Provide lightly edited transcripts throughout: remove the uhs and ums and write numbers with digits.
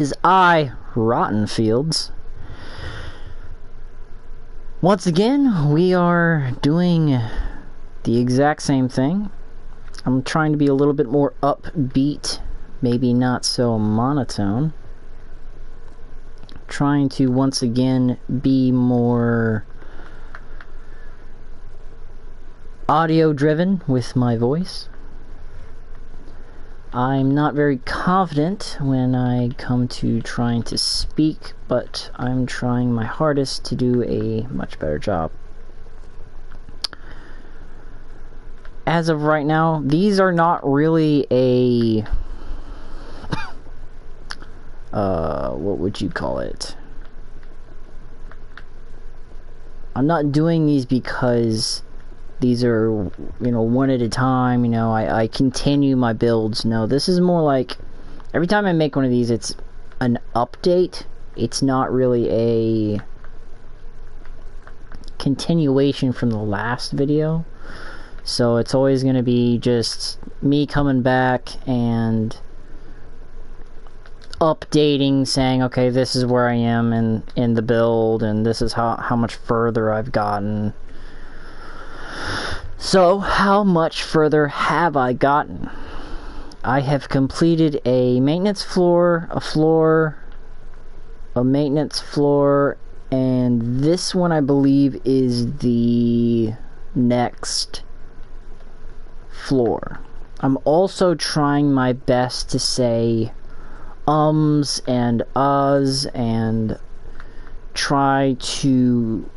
Is I, RottenFields. Once again, we are doing the exact same thing. I'm trying to be a little bit more upbeat, maybe not so monotone. Trying to once again be more audio driven with my voice. I'm not very confident when I come to trying to speak, but I'm trying my hardest to do a much better job. As of right now, these are not really a what would you call it? I'm not doing these because these are, you know, one at a time, you know, I continue my builds. No, this is more like, every time I make one of these, it's an update. It's not really a continuation from the last video. So it's always going to be just me coming back and updating, saying, okay, this is where I am in the build, and this is how much further I've gotten. So, how much further have I gotten? I have completed a maintenance floor, a maintenance floor, and this one I believe is the next floor. I'm also trying my best to say ums and uhs and try to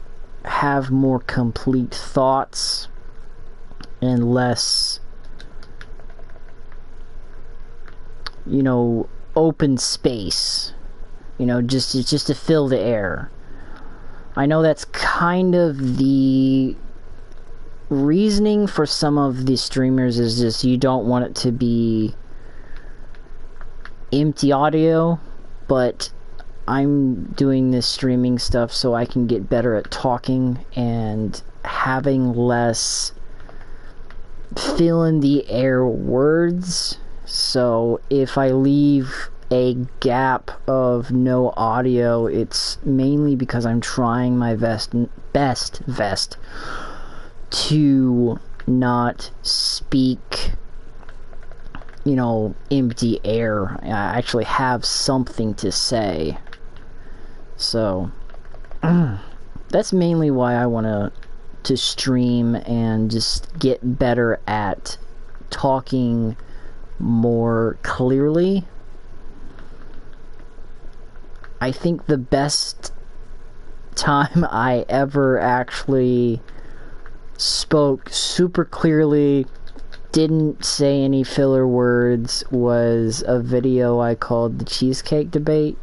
have more complete thoughts and less, you know, open space, you know, just to fill the air. I know that's kind of the reasoning for some of the streamers, is just you don't want it to be empty audio, but I'm doing this streaming stuff so I can get better at talking and having less fill in the air words. So if I leave a gap of no audio, it's mainly because I'm trying my best to not speak, you know, empty air. I actually have something to say. So that's mainly why I want to stream and just get better at talking more clearly. I think the best time I ever actually spoke super clearly, didn't say any filler words, was a video I called the cheesecake debate.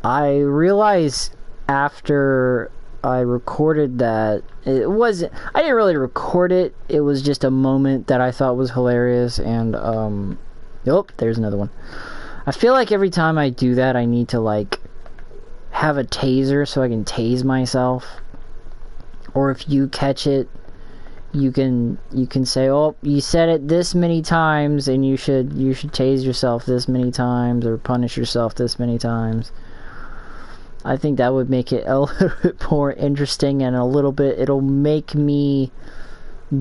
I realized after I recorded that it wasn't, I didn't really record it, it was just a moment that I thought was hilarious. And oh, there's another one. I feel like every time I do that I need to like have a taser so I can tase myself, or if you catch it, you can say, oh, you said it this many times and you should tase yourself this many times, or punish yourself this many times. I think that would make it a little bit more interesting, and a little bit, it'll make me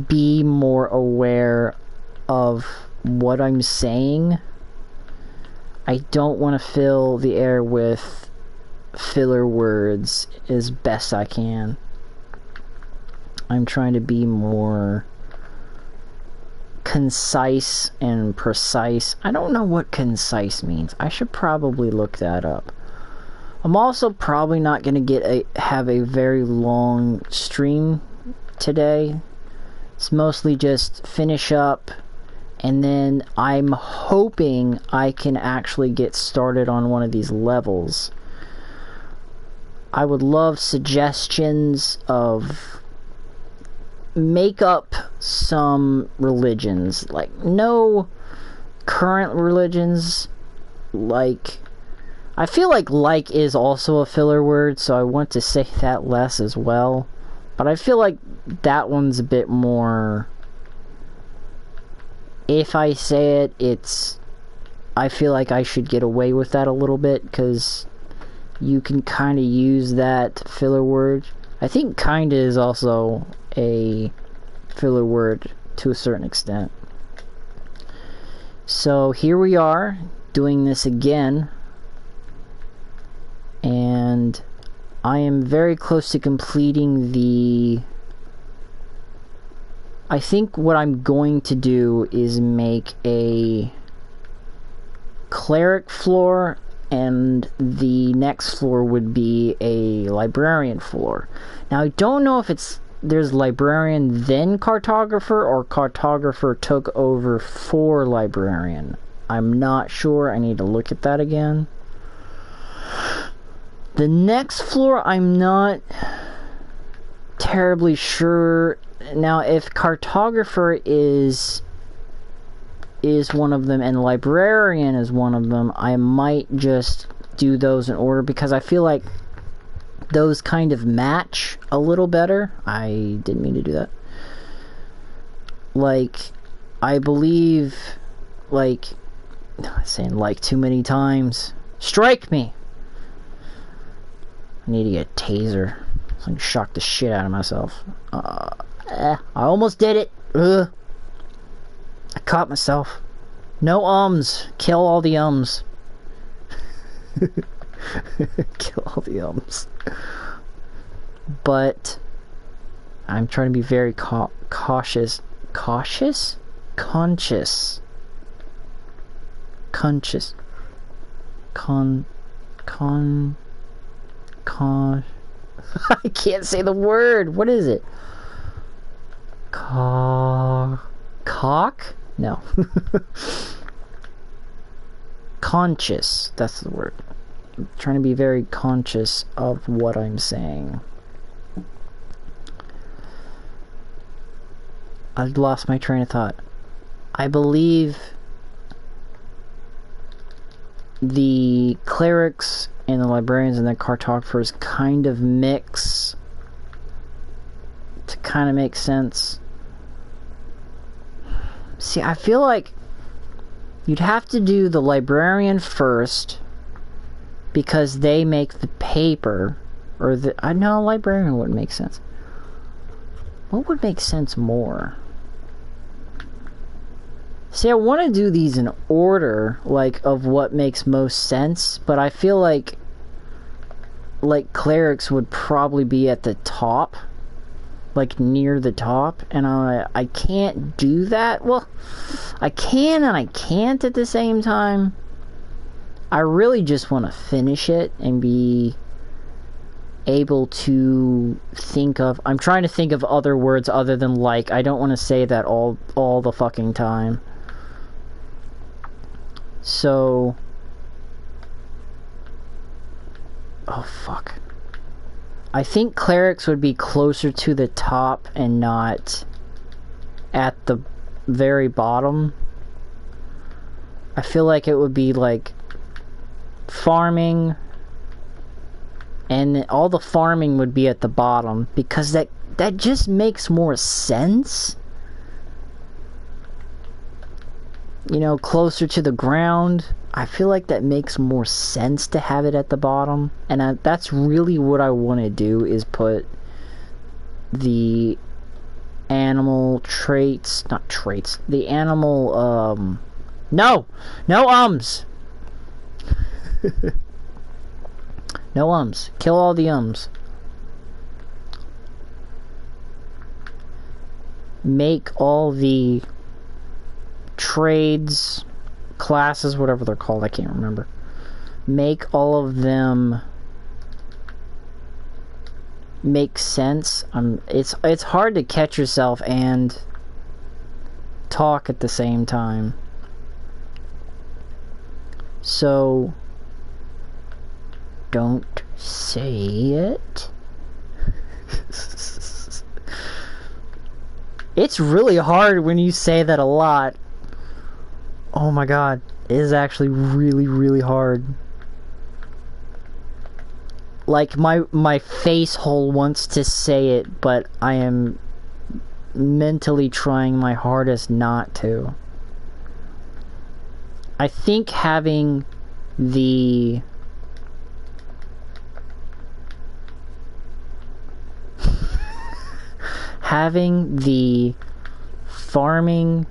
be more aware of what I'm saying. I don't want to fill the air with filler words as best I can. I'm trying to be more concise and precise. I don't know what concise means. I should probably look that up. I'm also probably not going to have a very long stream today. It's mostly just finish up, and then I'm hoping I can actually get started on one of these levels. I would love suggestions of make up some religions, like no current religions, like I feel like is also a filler word, so I want to say that less as well. But I feel like that one's a bit more, if I say it, it's I feel like I should get away with that a little bit, because you can kind of use that filler word. I think kinda is also a filler word to a certain extent. So here we are doing this again, and I am very close to completing the... I think what I'm going to do is make a cleric floor, and the next floor would be a librarian floor. Now I don't know if there's librarian then cartographer, or cartographer took over for librarian. I'm not sure. I need to look at that again. The next floor, I'm not terribly sure. Now, if cartographer is one of them and librarian is one of them, I might just do those in order, because I feel like those kind of match a little better. I didn't mean to do that. Like, I believe, like, I'm saying like too many times. Strike me! I need to get a taser. So I can shock the shit out of myself. I almost did it. Ugh. I caught myself. No ums. Kill all the ums. Kill all the ums. But I'm trying to be very cautious. Cautious? Conscious. Conscious. I can't say the word. What is it? Cock? No. Conscious. That's the word. I'm trying to be very conscious of what I'm saying. I've lost my train of thought. I believe the clerics and the librarians and the cartographers kind of mix to kind of make sense. See, I feel like you'd have to do the librarian first, because they make the paper, or I know librarian wouldn't make sense. What would make sense more? See, I want to do these in order, like, of what makes most sense, but I feel like clerics would probably be at the top, like near the top, and I can't do that. Well, I can and I can't at the same time. I really just want to finish it and be able to think of... I'm trying to think of other words other than like. I don't want to say that all the fucking time. So... oh, fuck. I think clerics would be closer to the top and not at the very bottom. I feel like it would be like farming, and all the farming would be at the bottom, because that just makes more sense. You know, closer to the ground. I feel like that makes more sense to have it at the bottom. And that's really what I want to do, is put the animal traits, not traits, the animal, no ums! No ums. Kill all the ums. Make all the trades, classes, whatever they're called, I can't remember. Make all of them make sense. It's hard to catch yourself and talk at the same time. So don't say it. It's really hard when you say that a lot. Oh my god, it is actually really, really hard. Like, my face hole wants to say it, but I am mentally trying my hardest not to. I think having the farming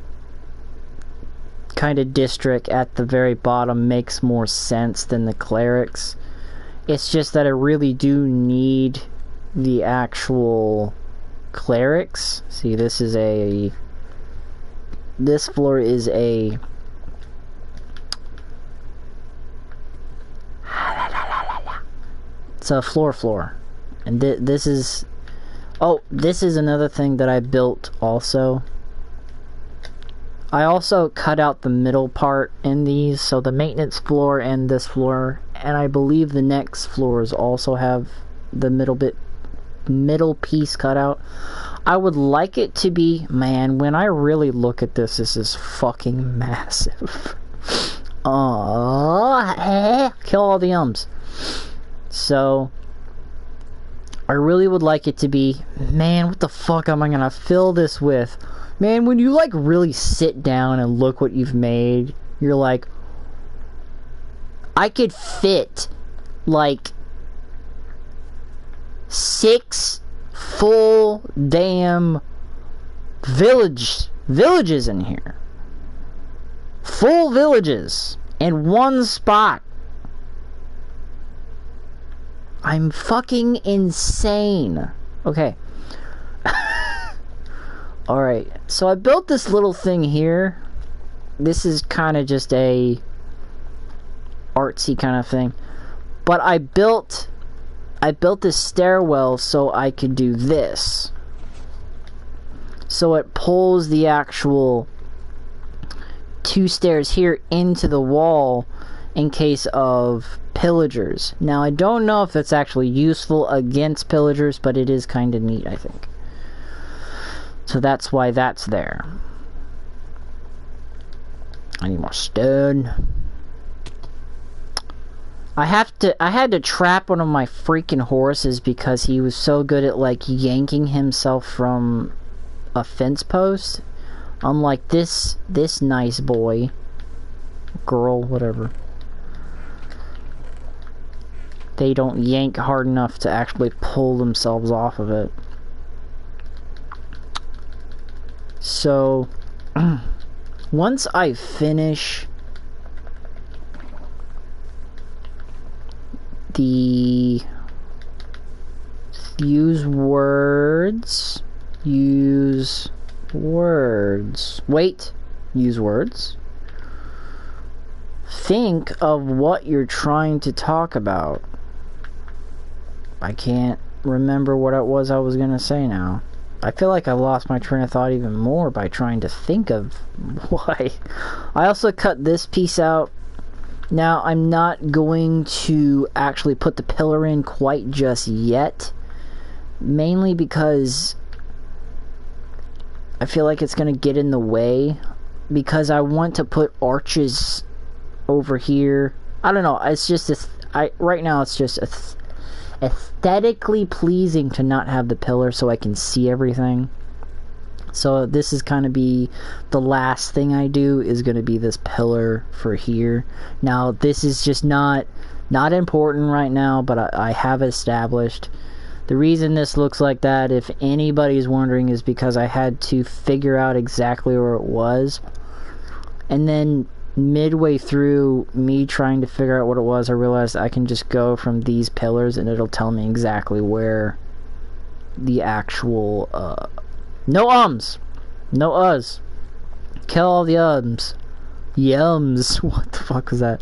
kind of district at the very bottom makes more sense than the clerics. It's just that I really do need the actual clerics. See, this floor is a it's a floor, and this is another thing that I built also. I also cut out the middle part in these, so the maintenance floor and this floor, and I believe the next floors also have the middle piece cut out. I would like it to be, man, when I really look at this, this is fucking massive. Kill all the ums. So, I really would like it to be, man, what the fuck am I gonna fill this with? Man, when you like really sit down and look what you've made, you're like, I could fit like 6 full damn villages in here. Full villages in one spot. I'm fucking insane. Okay. Alright, so I built this little thing here. This is kind of just a artsy kind of thing. But I built this stairwell so I could do this. So it pulls the actual 2 stairs here into the wall in case of pillagers. Now I don't know if it's actually useful against pillagers, but it is kind of neat, I think. So that's why that's there. I need more stone. I had to trap one of my freaking horses because he was so good at like yanking himself from a fence post. Unlike this nice boy, girl, whatever. They don't yank hard enough to actually pull themselves off of it. So, once I finish the use words, think of what you're trying to talk about. I can't remember what it was I was gonna say now. I feel like I lost my train of thought even more by trying to think of why. I also cut this piece out. Now, I'm not going to actually put the pillar in quite just yet. Mainly because I feel like it's going to get in the way. Because I want to put arches over here. I don't know. It's just right now it's just aesthetically pleasing to not have the pillar so I can see everything. So this is kind of be the last thing I do is going to be this pillar for here. Now this is just not important right now, but I have established. The reason this looks like that, if anybody's wondering, is because I had to figure out exactly where it was. And then midway through me trying to figure out what it was, I realized I can just go from these pillars and it'll tell me exactly where the actual no ums, no uhs, kill all the ums, yums. What the fuck was that?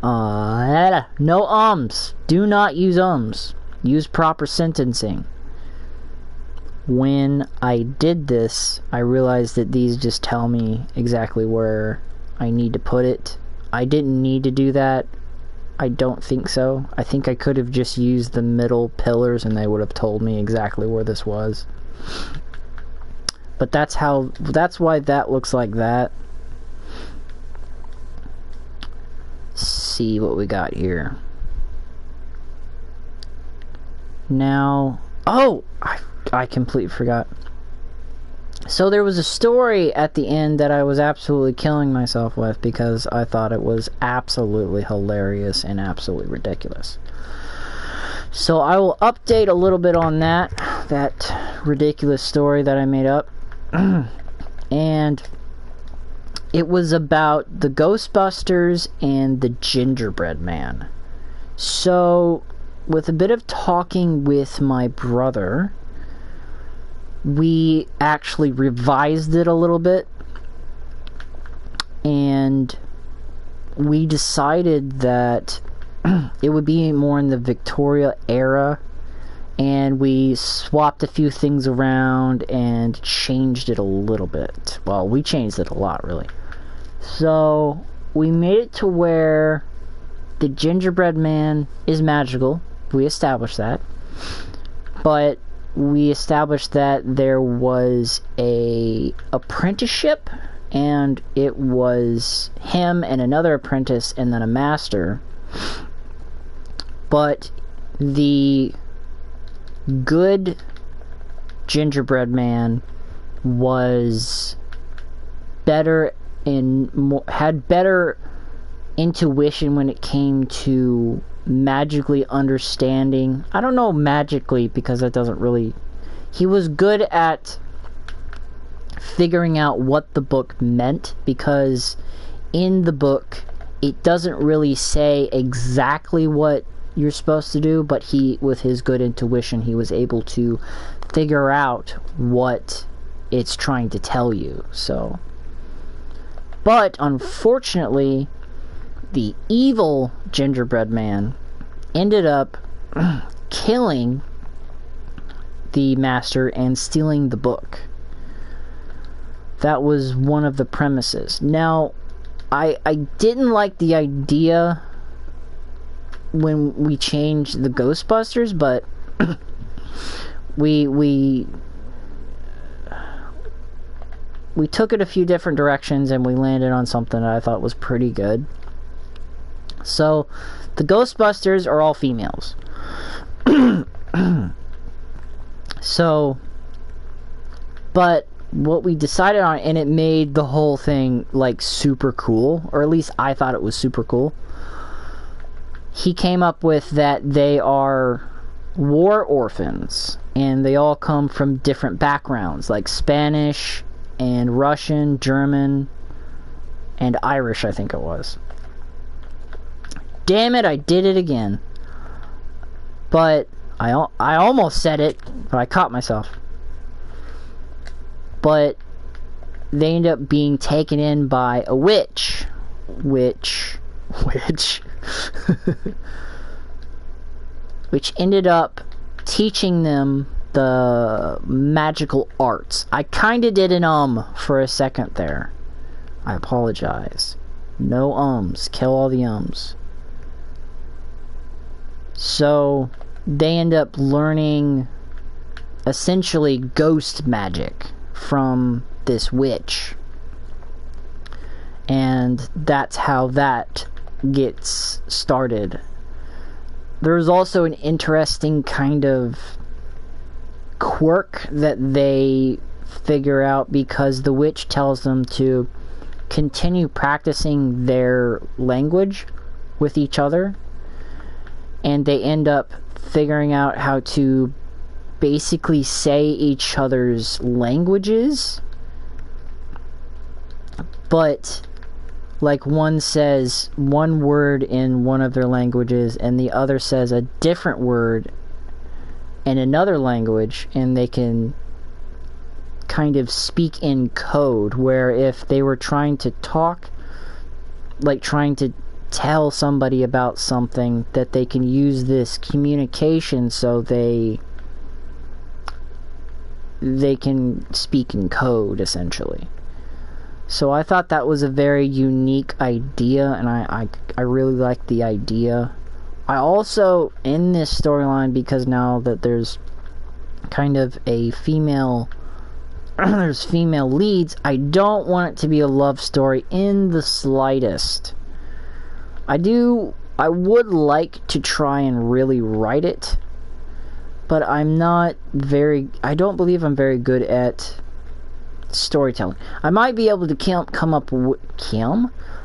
No ums, do not use ums, use proper sentencing. When I did this, I realized that these just tell me exactly where I need to put it. I didn't need to do that. I don't think so. I think I could have just used the middle pillars and they would have told me exactly where this was. But that's why that looks like that. See what we got here. Now, oh, I completely forgot. So there was a story at the end that I was absolutely killing myself with because I thought it was absolutely hilarious and absolutely ridiculous. So I will update a little bit on that ridiculous story that I made up. And it was about the Ghostbusters and the Gingerbread Man. So, with a bit of talking with my brother, we actually revised it a little bit, and we decided that it would be more in the Victoria era, and we swapped a few things around and changed it a little bit. Well, we changed it a lot, really. So, we made it to where the Gingerbread Man is magical. We established that. But we established that there was a apprenticeship, and it was him and another apprentice and then a master. But the good Gingerbread Man was better and had better intuition when it came to magically understanding. I don't know magically because that doesn't really... He was good at figuring out what the book meant, because in the book it doesn't really say exactly what you're supposed to do, but he, with his good intuition, he was able to figure out what it's trying to tell you. So, but unfortunately, the evil Gingerbread Man ended up killing the master and stealing the book. That was one of the premises. Now, I didn't like the idea when we changed the Ghostbusters, but we took it a few different directions and we landed on something that I thought was pretty good. So, the Ghostbusters are all females. So, but what we decided on, and it made the whole thing like super cool, or at least I thought it was super cool. He came up with that they are war orphans, and they all come from different backgrounds, like Spanish and Russian, German, and Irish, I think it was. Damn it, I did it again. But I almost said it, but I caught myself. But they end up being taken in by a witch. Which ended up teaching them the magical arts. I kinda did an for a second there. I apologize. No ums. Kill all the ums. So, they end up learning essentially ghost magic from this witch. And that's how that gets started. There's also an interesting kind of quirk that they figure out, because the witch tells them to continue practicing their language with each other, and they end up figuring out how to basically say each other's languages, but like one says one word in one of their languages and the other says a different word in another language, and they can kind of speak in code, where if they were trying to talk, like trying to tell somebody about something, that they can use this communication so they can speak in code, essentially. So I thought that was a very unique idea, and I really liked the idea. I also, in this storyline, because now that there's kind of a female there's female leads, I don't want it to be a love story in the slightest. I would like to try and really write it, but I don't believe I'm very good at storytelling. I might be able to come up with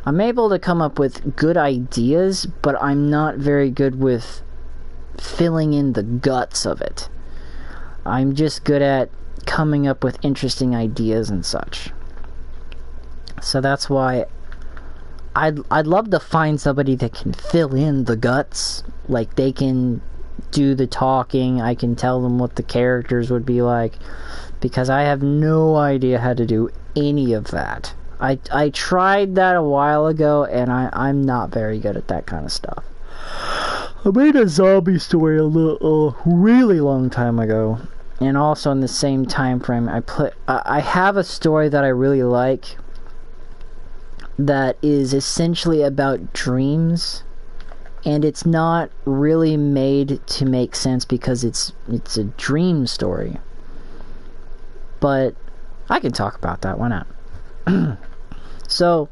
I'm able to come up with good ideas, but I'm not very good with filling in the guts of it. I'm just good at coming up with interesting ideas and such. So that's why I'd love to find somebody that can fill in the guts. Like, they can do the talking, I can tell them what the characters would be like, because I have no idea how to do any of that. I tried that a while ago, and I'm not very good at that kind of stuff. I made a zombie story a really long time ago, and also in the same time frame, I have a story that I really like that is essentially about dreams, and it's not really made to make sense because it's a dream story. But I can talk about that, why not? So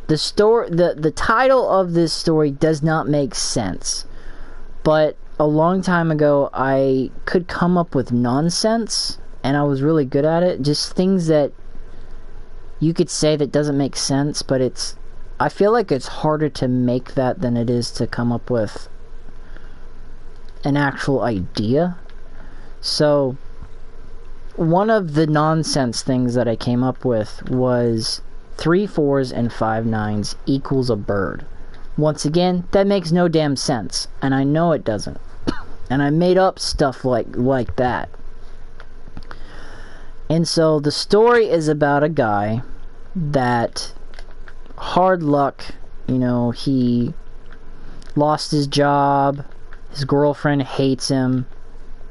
the title of this story does not make sense, but a long time ago I could come up with nonsense, and I was really good at it. Just things that you could say that doesn't make sense, but I feel like it's harder to make that than it is to come up with an actual idea. So one of the nonsense things that I came up with was 3 4s and 5 9s equals a bird. Once again, that makes no damn sense, and I know it doesn't. And I made up stuff like that. And so the story is about a guy that, hard luck, he lost his job, his girlfriend hates him,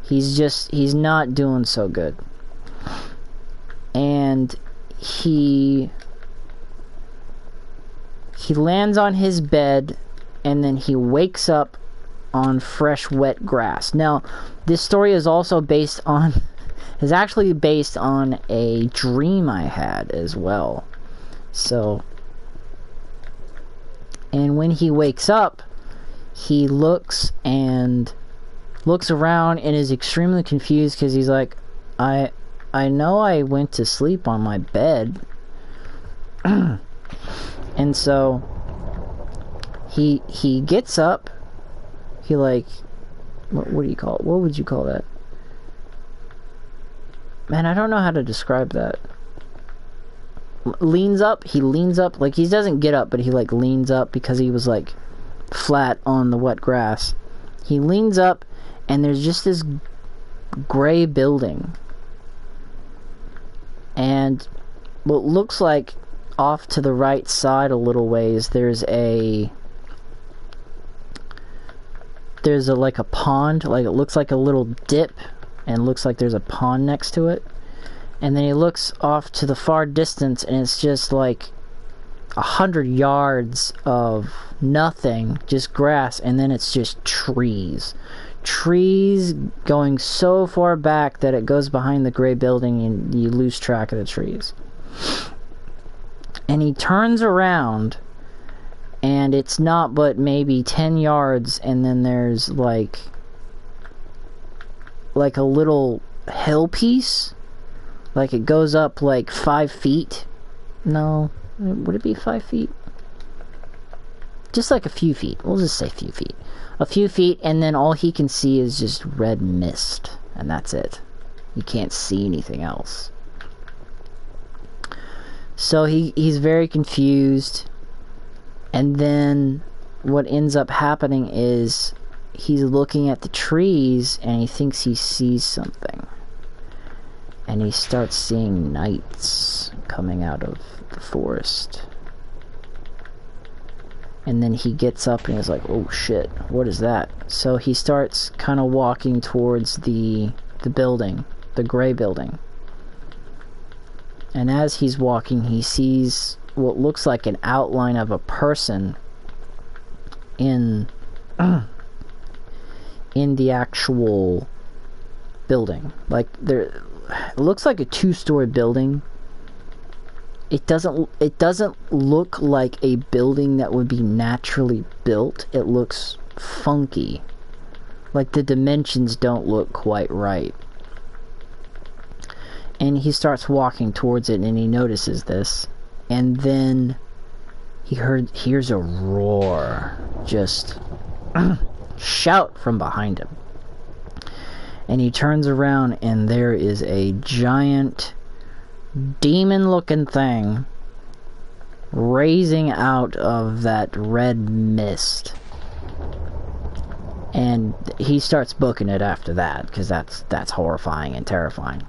he's not doing so good. And he lands on his bed, and then he wakes up on fresh wet grass. Now, this story is also actually based on a dream I had as well. So, and when he wakes up, he looks around and is extremely confused, because he's like, I know I went to sleep on my bed. And so he gets up, he like, what do you call it? What would you call that? Man, I don't know how to describe that. Leans up, like he doesn't get up, but he like leans up because he was like flat on the wet grass. He leans up, and there's just this gray building. And what looks like off to the right side a little ways, there's like a pond, like it looks like a little dip, and looks like there's a pond next to it. And then he looks off to the far distance, and it's just like 100 yards of nothing, just grass, and then it's just trees going so far back that it goes behind the gray building, and you lose track of the trees. And he turns around, and it's not but maybe 10 yards, and then there's like a little hill piece. Like it goes up like 5 feet. No, would it be 5 feet? Just like a few feet. We'll just say a few feet. A few feet, and then all he can see is just red mist. And that's it. He can't see anything else. So he's very confused, and then what ends up happening is he's looking at the trees, and he thinks he sees something, and he starts seeing knights coming out of the forest. And then he gets up and is like, oh shit, what is that? So he starts kind of walking towards the building, the gray building. And as he's walking, he sees what looks like an outline of a person in the actual building. Like it looks like a 2-story building. It doesn't look like a building that would be naturally built. It looks funky. Like the dimensions don't look quite right. And he starts walking towards it, and he notices this. And then he hears a roar, just shout from behind him. And he turns around, and there is a giant demon-looking thing raising out of that red mist. And he starts booking it after that, because that's horrifying and terrifying.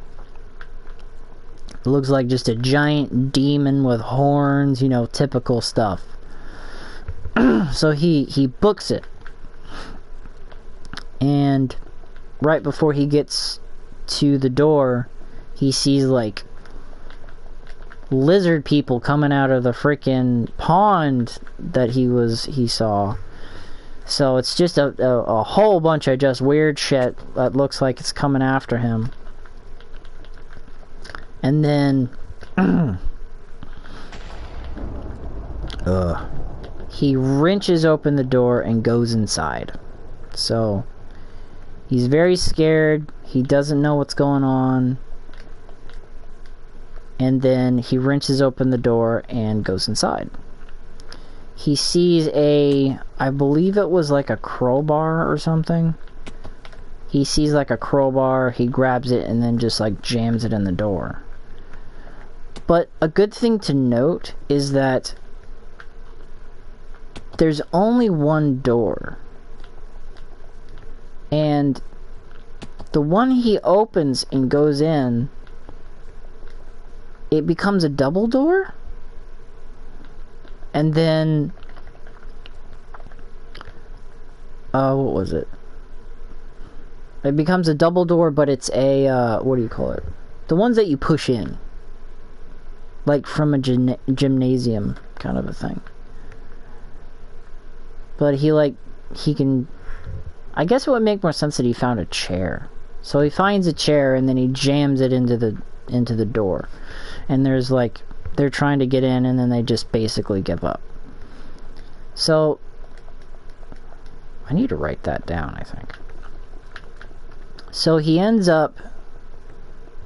It looks like just a giant demon with horns, you know, typical stuff. So he books it. And right before he gets to the door, he sees like lizard people coming out of the freaking pond that he saw. So it's just a whole bunch of just weird shit that looks like it's coming after him. And then he wrenches open the door and goes inside. So he's very scared. He doesn't know what's going on. And then he wrenches open the door and goes inside. He sees I believe it was like a crowbar or something. He sees like a crowbar, he grabs it and then just like jams it in the door. But a good thing to note is that there's only one door. And the one he opens and goes in, it becomes a double door? And then what was it? It becomes a double door, but it's a what do you call it? The ones that you push in. Like from a gymnasium kind of a thing. But he can, I guess it would make more sense that he found a chair. So he finds a chair and then he jams it into the door. And there's like, they're trying to get in and then they just basically give up. So I need to write that down, I think. So he ends up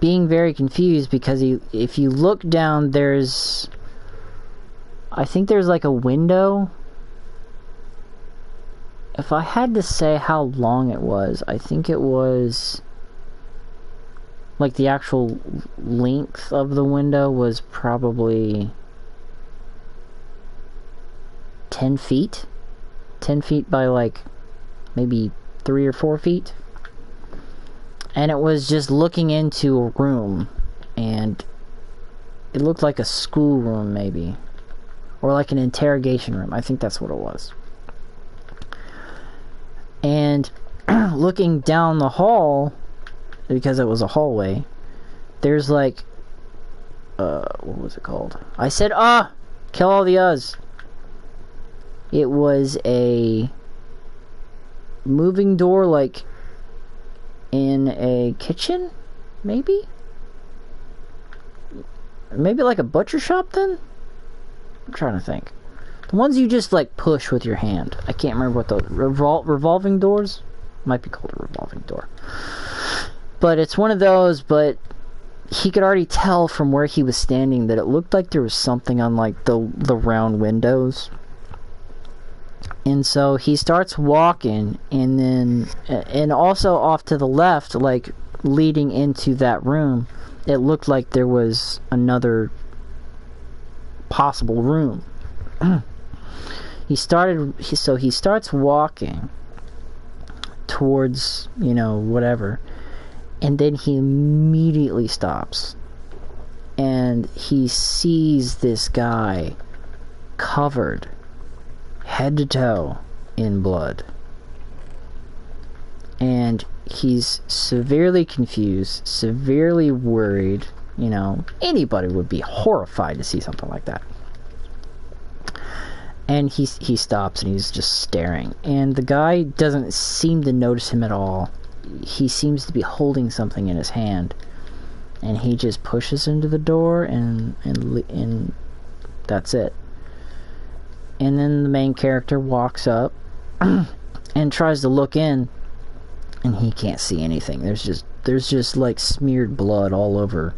being very confused because if you look down, I think there's like a window. If I had to say how long it was, I think it was like the actual length of the window was probably 10 feet. 10 feet by like maybe 3 or 4 feet. And it was just looking into a room, and it looked like a schoolroom maybe, or like an interrogation room. I think that's what it was. And looking down the hall, because it was a hallway, there's like what was it called? I said kill all the uhs. It was a moving door, like in a kitchen, maybe like a butcher shop then? I'm trying to think. The ones you just like push with your hand. I can't remember what those revolving doors might be called, a revolving door. But it's one of those, but he could already tell from where he was standing that it looked like there was something on like the round windows. And so he starts walking, and then, and also off to the left, like leading into that room, it looked like there was another possible room. He starts walking towards, you know, whatever, and then he immediately stops, and he sees this guy covered head to toe in blood. And he's severely confused, severely worried. You know, anybody would be horrified to see something like that. And he stops and he's just staring. And the guy doesn't seem to notice him at all. He seems to be holding something in his hand. And he just pushes into the door and that's it. And then the main character walks up and tries to look in, and he can't see anything. There's just like smeared blood all over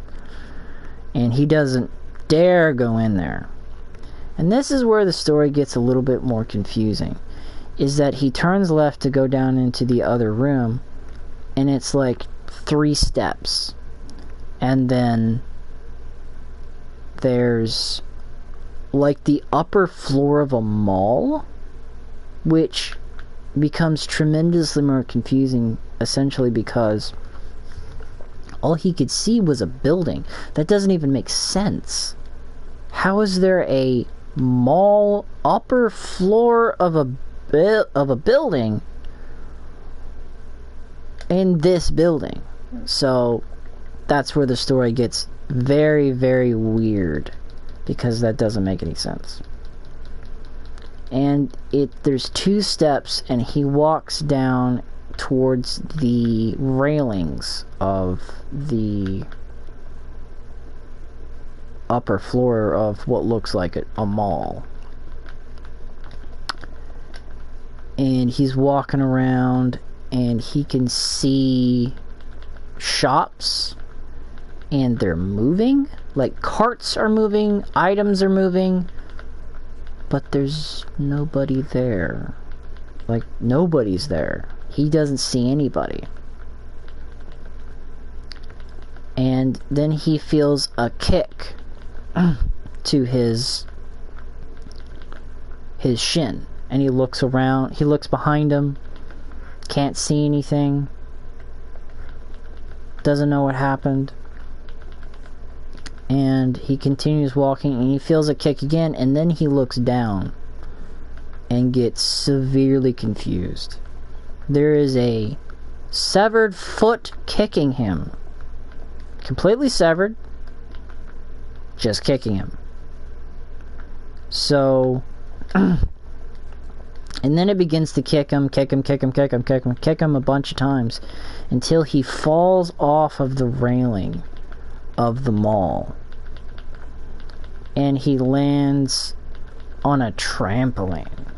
and he doesn't dare go in there. And this is where the story gets a little bit more confusing, is that he turns left to go down into the other room, and it's like 3 steps, and then there's like the upper floor of a mall, which becomes tremendously more confusing, essentially because all he could see was a building. That doesn't even make sense. How is there a mall upper floor of a building in this building? So that's where the story gets very, very weird, because that doesn't make any sense. And there's 2 steps, and he walks down towards the railings of the upper floor of what looks like a mall. And he's walking around, and he can see shops, and they're moving. Like, carts are moving, items are moving, but there's nobody there. Like, nobody's there. He doesn't see anybody. And then he feels a kick to his shin. And he looks around, he looks behind him, can't see anything, doesn't know what happened. And he continues walking, and he feels a kick again, and then he looks down and gets severely confused. There is a severed foot kicking him. Completely severed. Just kicking him. So, and then it begins to kick him a bunch of times, until he falls off of the railing of the mall. And he lands on a trampoline.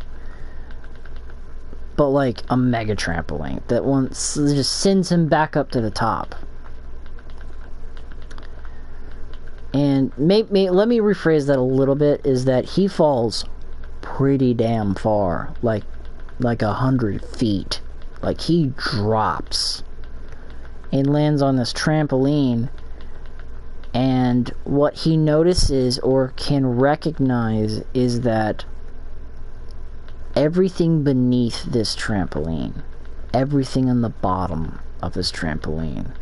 But like a mega trampoline that just sends him back up to the top. And let me rephrase that a little bit, is that he falls pretty damn far, like 100 feet. Like, he drops and lands on this trampoline, and what he notices or can recognize is that everything beneath this trampoline, everything on the bottom of this trampoline,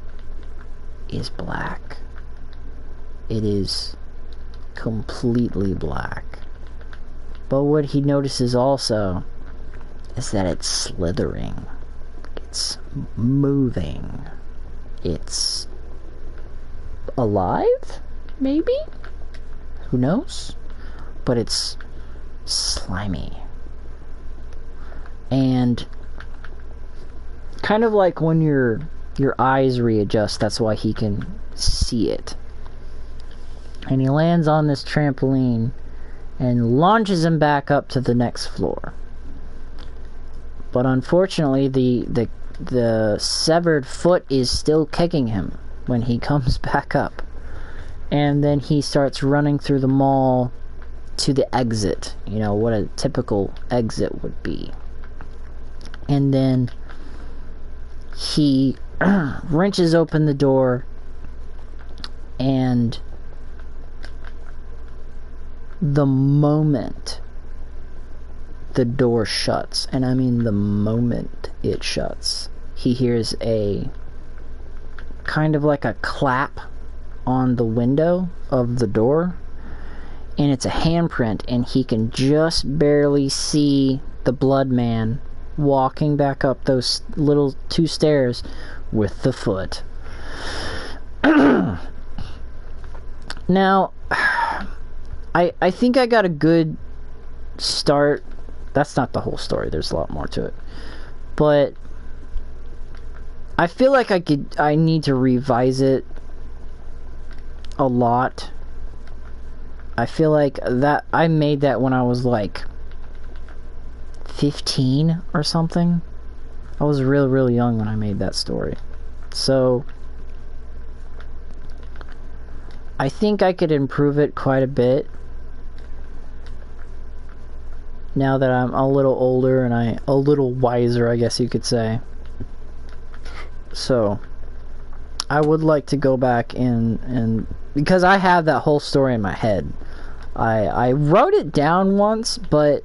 is black. It is completely black. But what he notices also is that it's slithering. It's moving. It's alive? Maybe? Who knows? But it's slimy. And kind of like when your eyes readjust, that's why he can see it. And he lands on this trampoline and launches him back up to the next floor. But unfortunately, the severed foot is still kicking him when he comes back up. And then he starts running through the mall to the exit. You know, what a typical exit would be. And then he wrenches open the door, and the moment the door shuts, and I mean the moment it shuts, he hears a kind of like a clap on the window of the door, and it's a handprint, and he can just barely see the blood man walking back up those little 2 stairs with the foot. Now, I think I got a good start. That's not the whole story. There's a lot more to it. But I feel like I need to revise it a lot. I feel like that I made that when I was like 15 or something. I was really young when I made that story. So I think I could improve it quite a bit now that I'm a little older and a little wiser, I guess you could say. So I would like to go back and because I have that whole story in my head. I wrote it down once, but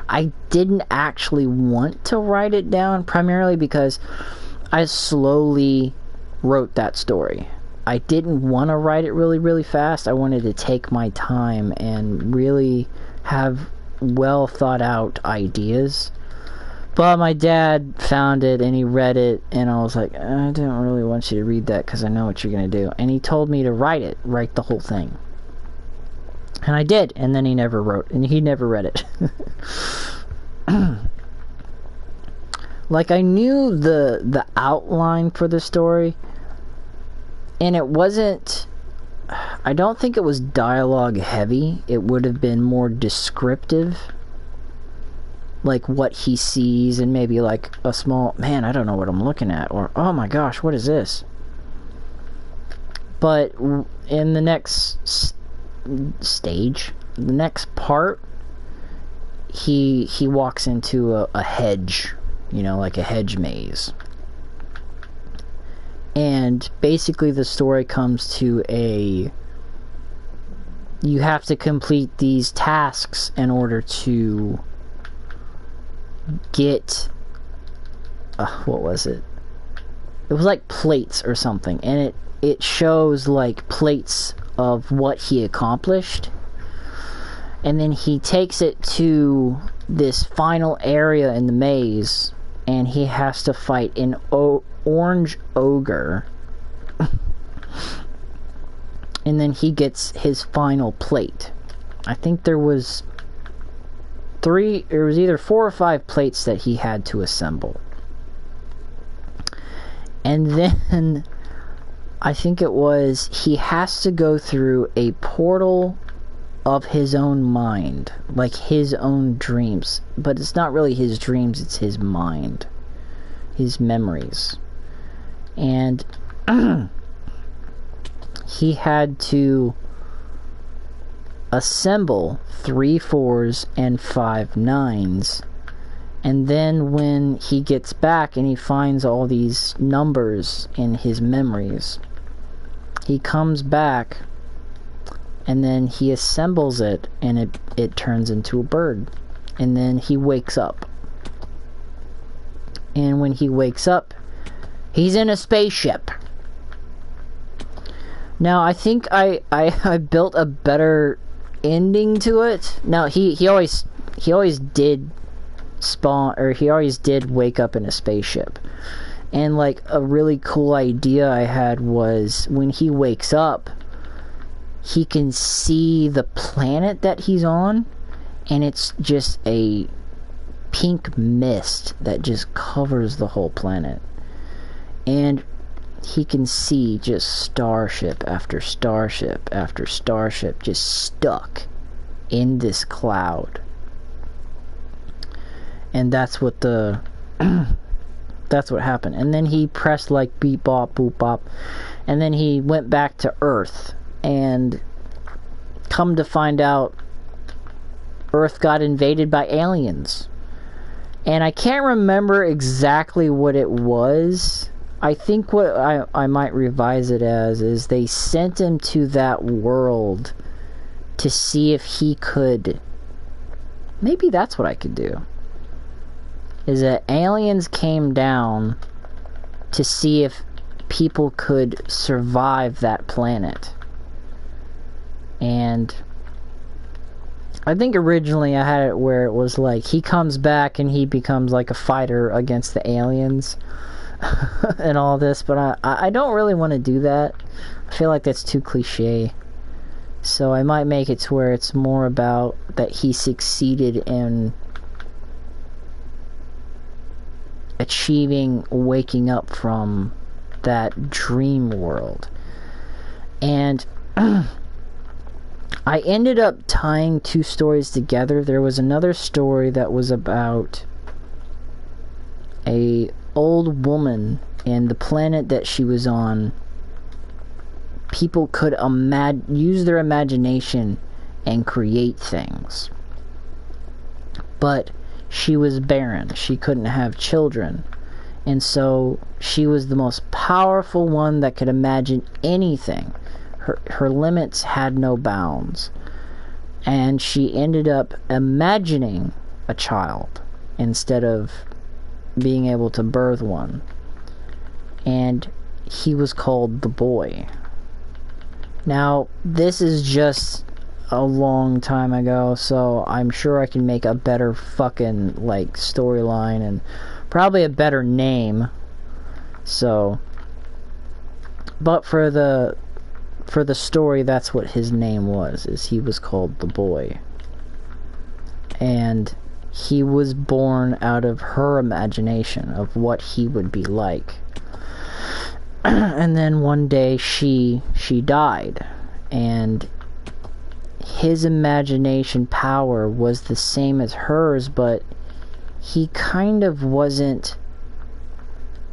I didn't actually want to write it down, primarily because I slowly wrote that story. I didn't want to write it really, really fast. I wanted to take my time and really have well thought out ideas. But my dad found it and he read it, and I was like, I didn't really want you to read that because I know what you're going to do. And he told me to write the whole thing. And I did, and then he never read it. Like, I knew the outline for the story, and it wasn't, I don't think it was dialogue heavy. It would have been more descriptive, like what he sees, and maybe like a small, man, I don't know what I'm looking at, or oh my gosh, what is this? But in the next stage, the next part, he walks into a hedge, you know, like a hedge maze. And basically the story comes to you have to complete these tasks in order to get, what was it? It was like plates or something, and it shows like plates of what he accomplished. And then he takes it to this final area in the maze, and he has to fight an orange ogre. And then he gets his final plate. I think there was either 4 or 5 plates that he had to assemble. And then I think it was, he has to go through a portal of his own mind, like his own dreams. But it's not really his dreams, it's his mind, his memories. And he had to assemble 3 4s and 5 9s. And then when he gets back and he finds all these numbers in his memories, he comes back and then he assembles it, and it turns into a bird. And then he wakes up. And when he wakes up, he's in a spaceship. Now, I think I built a better ending to it. Now, he always did spawn, or he always did wake up in a spaceship. And like a really cool idea I had was, when he wakes up, he can see the planet that he's on, and it's just a pink mist that just covers the whole planet. And he can see just starship after starship after starship just stuck in this cloud. And that's what that's what happened. And then he pressed like beep bop boop bop, and then he went back to Earth, and come to find out, Earth got invaded by aliens. And I can't remember exactly what it was. I think what I might revise it as is, they sent him to that world to see if he could, maybe that's what I could do, is that aliens came down to see if people could survive that planet. And I think originally I had it where it was like, he comes back and he becomes like a fighter against the aliens and all this, but I don't really want to do that. I feel like that's too cliche. So I might make it to where it's more about that he succeeded in achieving waking up from that dream world. And I ended up tying 2 stories together. There was another story that was about a old woman, and the planet that she was on, people could use their imagination and create things. But she was barren. She couldn't have children. And so she was the most powerful one that could imagine anything. Her limits had no bounds. And she ended up imagining a child instead of being able to birth one. And he was called the boy. Now, this is just a long time ago, so I'm sure I can make a better fucking, like, storyline and probably a better name. So, but for the story, that's what his name was, is he was called the boy. And he was born out of her imagination of what he would be like. And then one day she died, and his imagination power was the same as hers, but he kind of wasn't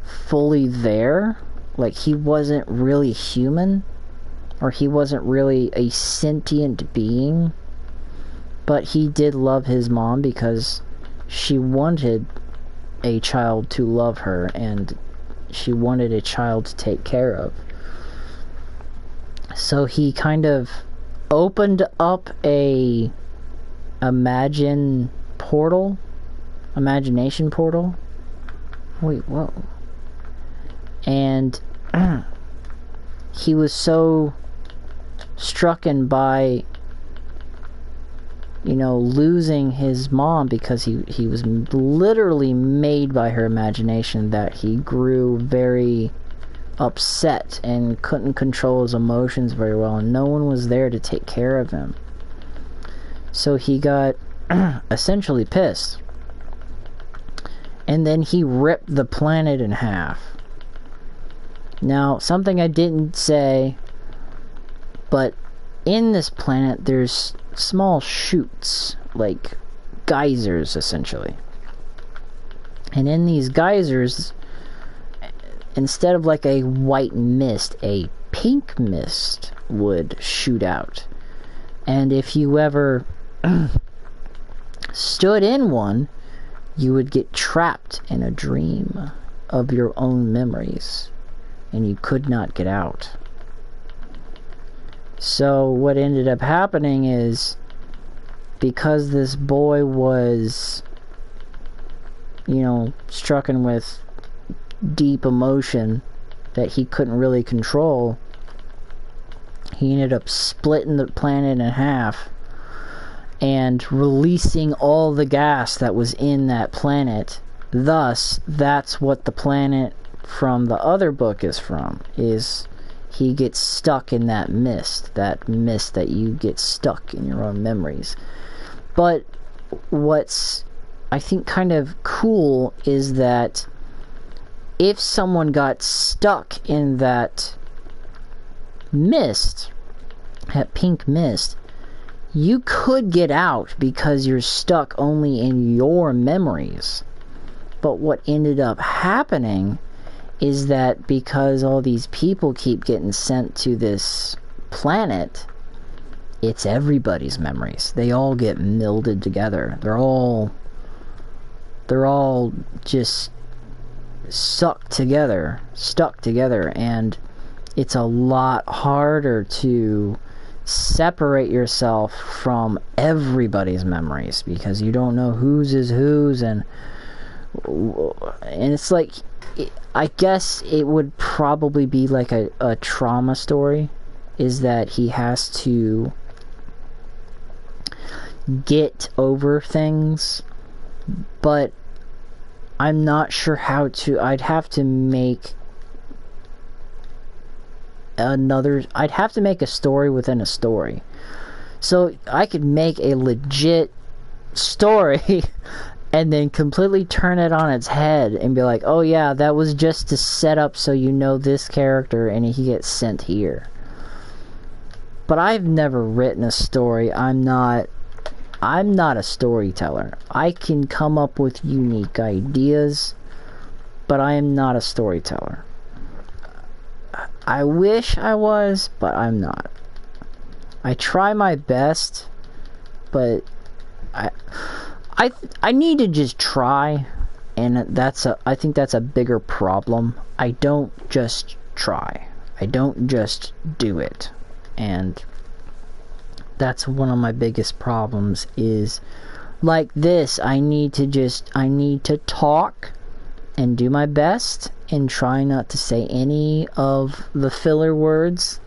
fully there. Like, he wasn't really human, or he wasn't really a sentient being. But he did love his mom because she wanted a child to love her, and she wanted a child to take care of. So he kind of opened up a imagination portal. Wait, whoa. And he was so strucken by, you know, losing his mom, because he was literally made by her imagination, that he grew very upset and couldn't control his emotions very well, and no one was there to take care of him. So he got essentially pissed. And then he ripped the planet in half. Now, something I didn't say, but in this planet there's small chutes, like geysers essentially. And in these geysers, instead of like a white mist, a pink mist would shoot out. And if you ever stood in one, you would get trapped in a dream of your own memories, and you could not get out. So what ended up happening is, because this boy was, you know, stricken with deep emotion that he couldn't really control, he ended up splitting the planet in half and releasing all the gas that was in that planet. Thus, that's what the planet from the other book is from, is he gets stuck in that mist that you get stuck in your own memories. But what's, I think, kind of cool is that if someone got stuck in that mist, that pink mist, you could get out because you're stuck only in your memories. But what ended up happening is that because all these people keep getting sent to this planet, it's everybody's memories. They all get melded together. They're all just stuck together, and it's a lot harder to separate yourself from everybody's memories, because you don't know whose is whose, and it's like, I guess it would probably be like a trauma story, is that he has to get over things, but I'm not sure how to. I'd have to make a story within a story. So I could make a legit story and then completely turn it on its head and be like, oh yeah, that was just to set up so you know this character and he gets sent here. But I've never written a story. I'm not a storyteller. I can come up with unique ideas, but I am not a storyteller. I wish I was, but I'm not. I try my best, but I need to just try, and I think that's a bigger problem. I don't just try. I don't just do it. And that's one of my biggest problems is like this. I need to talk and do my best and try not to say any of the filler words.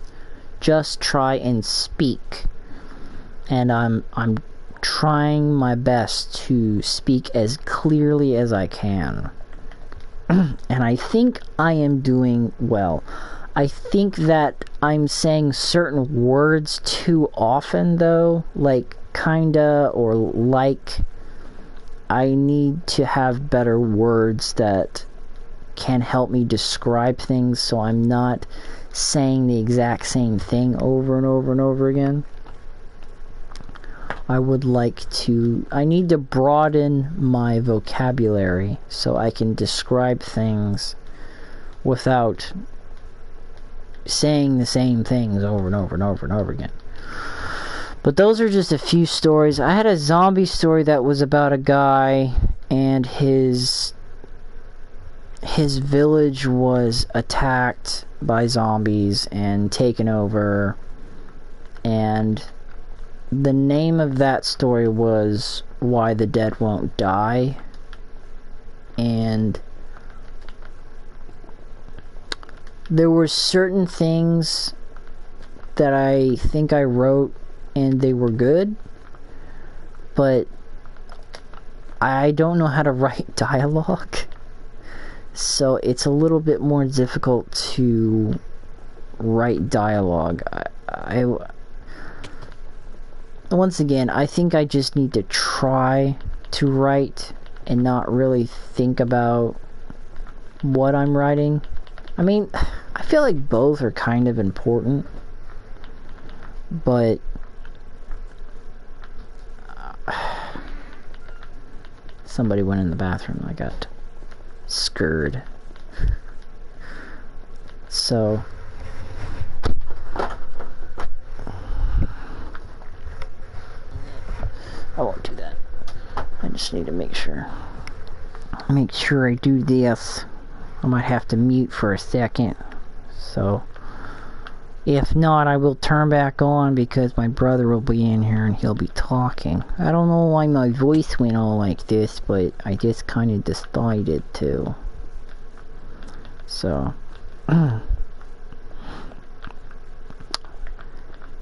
Just try and speak. And I'm trying my best to speak as clearly as I can. And I think I am doing well. I think that I'm saying certain words too often though, like kinda or like. I need to have better words that can help me describe things so I'm not saying the exact same thing over and over and over again. I need to broaden my vocabulary so I can describe things without saying the same things over and over and over and over again. But those are just a few stories. I had a zombie story that was about a guy and his village was attacked by zombies and taken over, and the name of that story was Why the Dead Won't Die. And there were certain things that I think I wrote and they were good, but I don't know how to write dialogue, so it's a little bit more difficult to write dialogue. Once again, I think I just need to try to write and not really think about what I'm writing. I mean, I feel like both are kind of important, but somebody went in the bathroom. I got scared. So I won't do that. I just need to make sure I do this. I might have to mute for a second. So if not, I will turn back on because my brother will be in here and he'll be talking. I don't know why my voice went all like this, but I just kind of decided to. So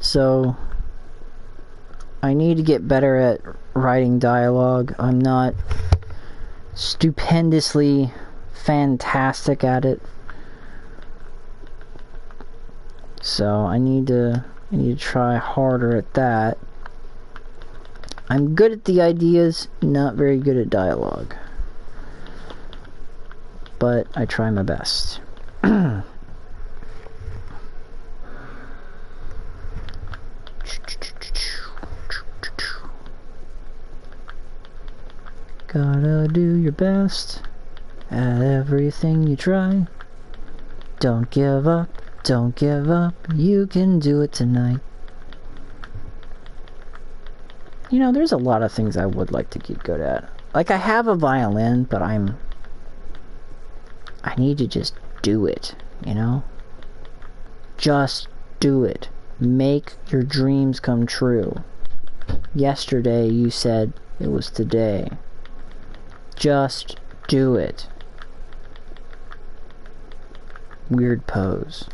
so I need to get better at writing dialogue. I'm not stupendously fantastic at it. So I need to try harder at that. I'm good at the ideas, not very good at dialogue. But I try my best. Gotta do your best at everything you try. Don't give up. Don't give up, you can do it tonight. You know, there's a lot of things I would like to get good at. Like, I have a violin, but I need to just do it, you know? Just do it. Make your dreams come true. Yesterday you said it was today. Just do it. Weird pose.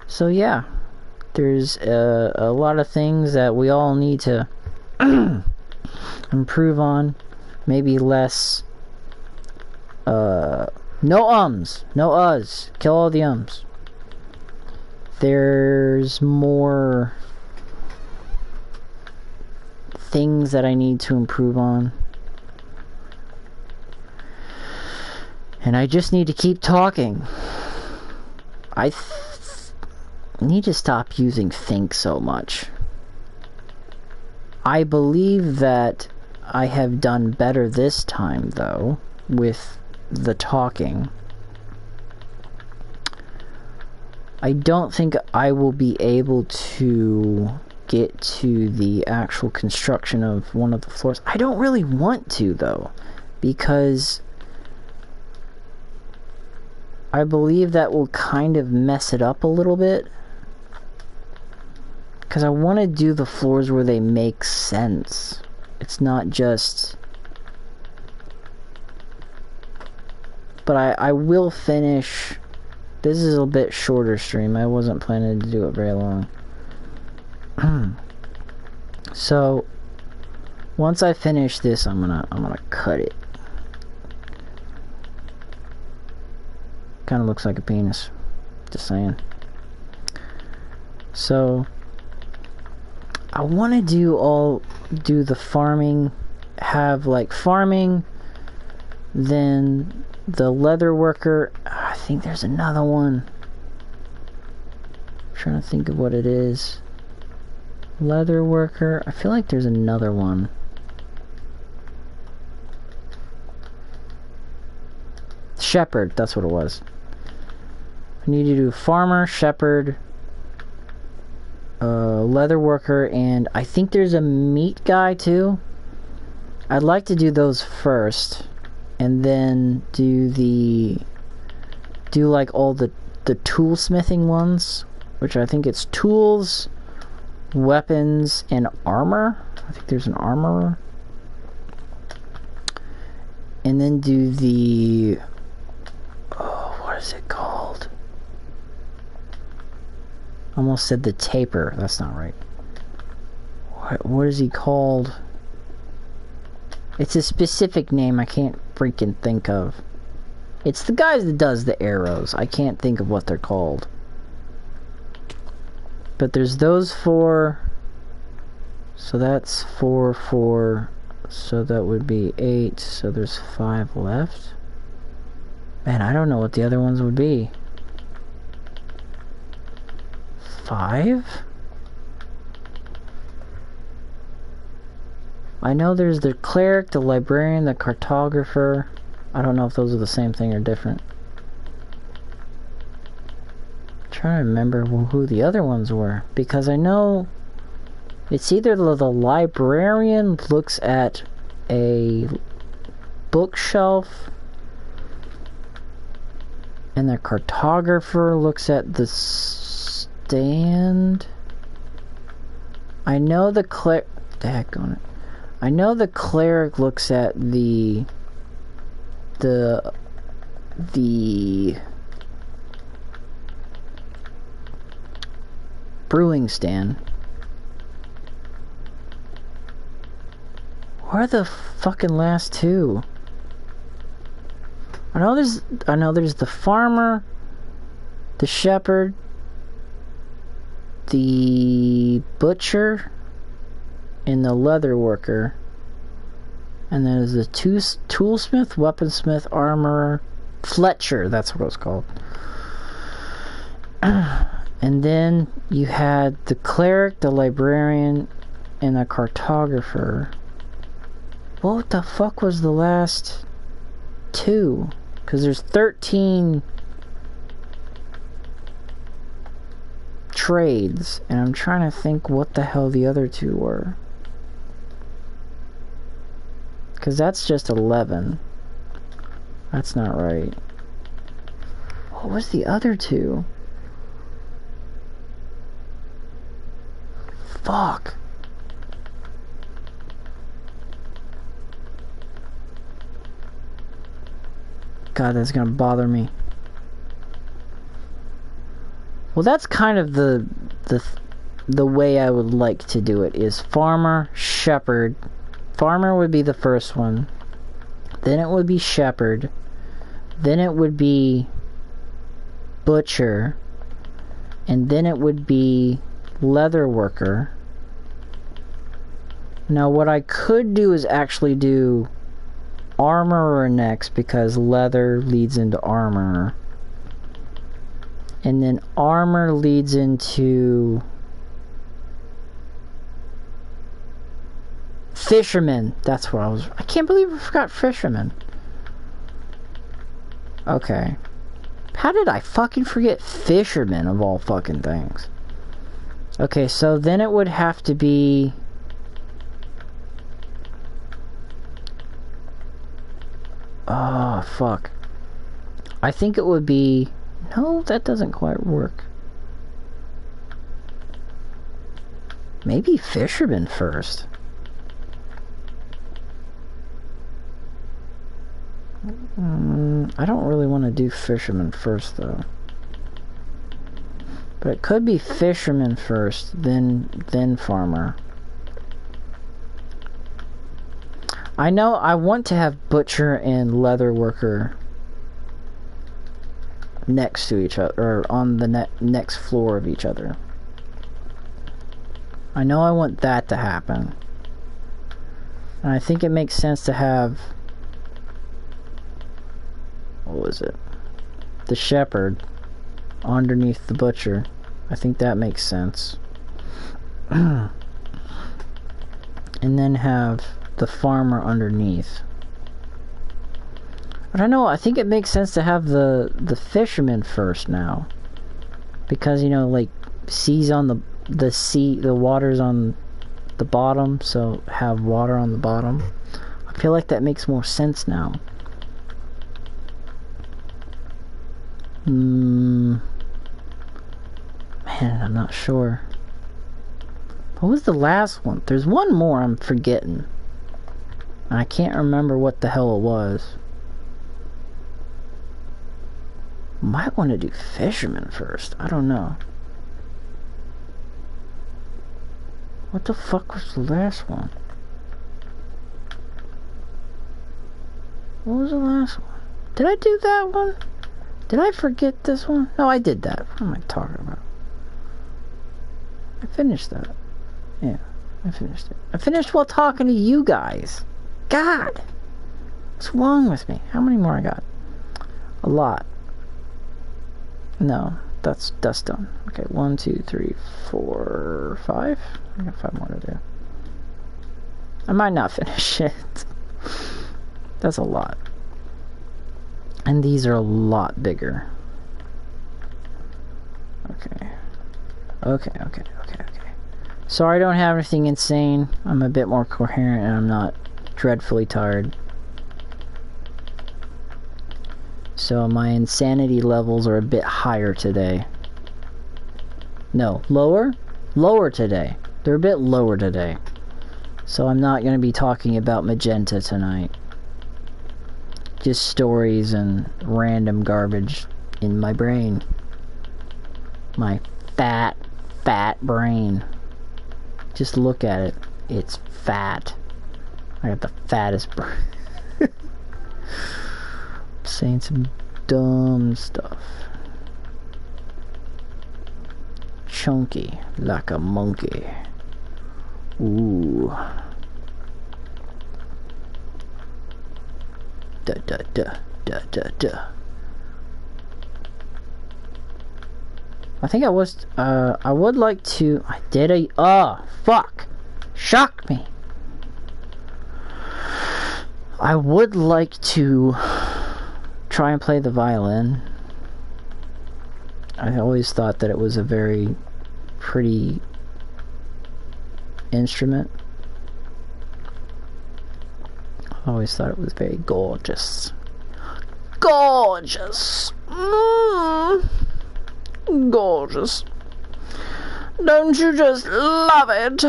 So yeah, there's a lot of things that we all need to improve on. Maybe less no ums, no uhs, kill all the ums. There's more things that I need to improve on. And I just need to keep talking. I need to stop using think so much. I believe that I have done better this time, though, with the talking. I don't think I will be able to get to the actual construction of one of the floors. I don't really want to, though, because I believe that will kind of mess it up a little bit. Because I want to do the floors where they make sense. It's not just... But I will finish... This is a bit shorter stream. I wasn't planning to do it very long. So, once I finish this, I'm gonna cut it. Kind of looks like a penis. Just saying. So, I want to do the farming, have like farming, then the leather worker. I think there's another one. I'm trying to think of what it is. Leather worker. I feel like there's another one. Shepherd, that's what it was. I need to do farmer, shepherd, leather worker, and I think there's a meat guy too. I'd like to do those first, and then do like all the toolsmithing ones, which I think it's tools, weapons, and armor. I think there's an armorer. And then do the... Oh, what is it called? I almost said the taper. That's not right. What is he called? It's a specific name I can't freaking think of. It's the guy that does the arrows. I can't think of what they're called. But there's those 4. So that's 4. So that would be 8. So there's 5 left. Man, I don't know what the other ones would be. 5? I know there's the cleric, the librarian, the cartographer. I don't know if those are the same thing or different. I'm trying to remember who the other ones were, because I know it's either the librarian looks at a bookshelf and the cartographer looks at the stand. I know the cleric... The heck on it. I know the cleric looks at the brewing stand. Where are the fucking last 2? I know there's the farmer, the shepherd, the butcher, and the leather worker. And then there's the toolsmith, weaponsmith, armorer, Fletcher, that's what it was called. And then you had the cleric, the librarian, and the cartographer. What the fuck was the last 2? Because there's 13 trades, and I'm trying to think what the hell the other 2 were. Because that's just 11. That's not right. What was the other 2? Fuck. God, that's gonna bother me. Well, that's kind of the way I would like to do it, is farmer, shepherd. Farmer would be the first one. Then it would be shepherd. Then it would be butcher. And then it would be leather worker. Now what I could do is actually do armorer next, because leather leads into armor. And then armor leads into fisherman. That's what I can't believe I forgot fisherman. Okay. How did I fucking forget fisherman of all fucking things? Okay, so then it would have to be... Oh, fuck. I think it would be... No, that doesn't quite work. Maybe fisherman first. I don't really want to do fisherman first, though. But it could be fisherman first, then farmer. I know I want to have butcher and leather worker next to each other, or on the next floor of each other. I know I want that to happen. And I think it makes sense to have... What was it? The shepherd underneath the butcher. I think that makes sense. And then have the farmer underneath. I don't know, I think it makes sense to have the fisherman first now. Because, you know, like, sea's on the sea, the water's on the bottom, so have water on the bottom. I feel like that makes more sense now. Man, I'm not sure. What was the last one? There's one more I'm forgetting. I can't remember what the hell it was. Might want to do fisherman first. I don't know. What the fuck was the last one? What was the last one? Did I do that one? Did I forget this one? No, I did that. What am I talking about? I finished that. Yeah, I finished it. I finished while talking to you guys. God! What's wrong with me? How many more I got? A lot. No, that's done. Okay, 1, 2, 3, 4, 5. I got 5 more to do. I might not finish it. That's a lot. And these are a lot bigger. Okay. Okay. Sorry I don't have anything insane. I'm a bit more coherent and I'm not dreadfully tired. So my insanity levels are a bit higher today. No, lower? Lower today. They're a bit lower today. So I'm not going to be talking about magenta tonight. Just stories and random garbage in my brain. My fat brain. Just look at it. It's fat. I got the fattest brain. Saying some dumb stuff. Chunky like a monkey. Ooh. Da da da da da da. I think I would like to. I did a. Oh, fuck! Shocked me! I would like to try and play the violin. I always thought that it was a very pretty instrument. I always thought it was very gorgeous. Gorgeous! Gorgeous. Don't you just love it?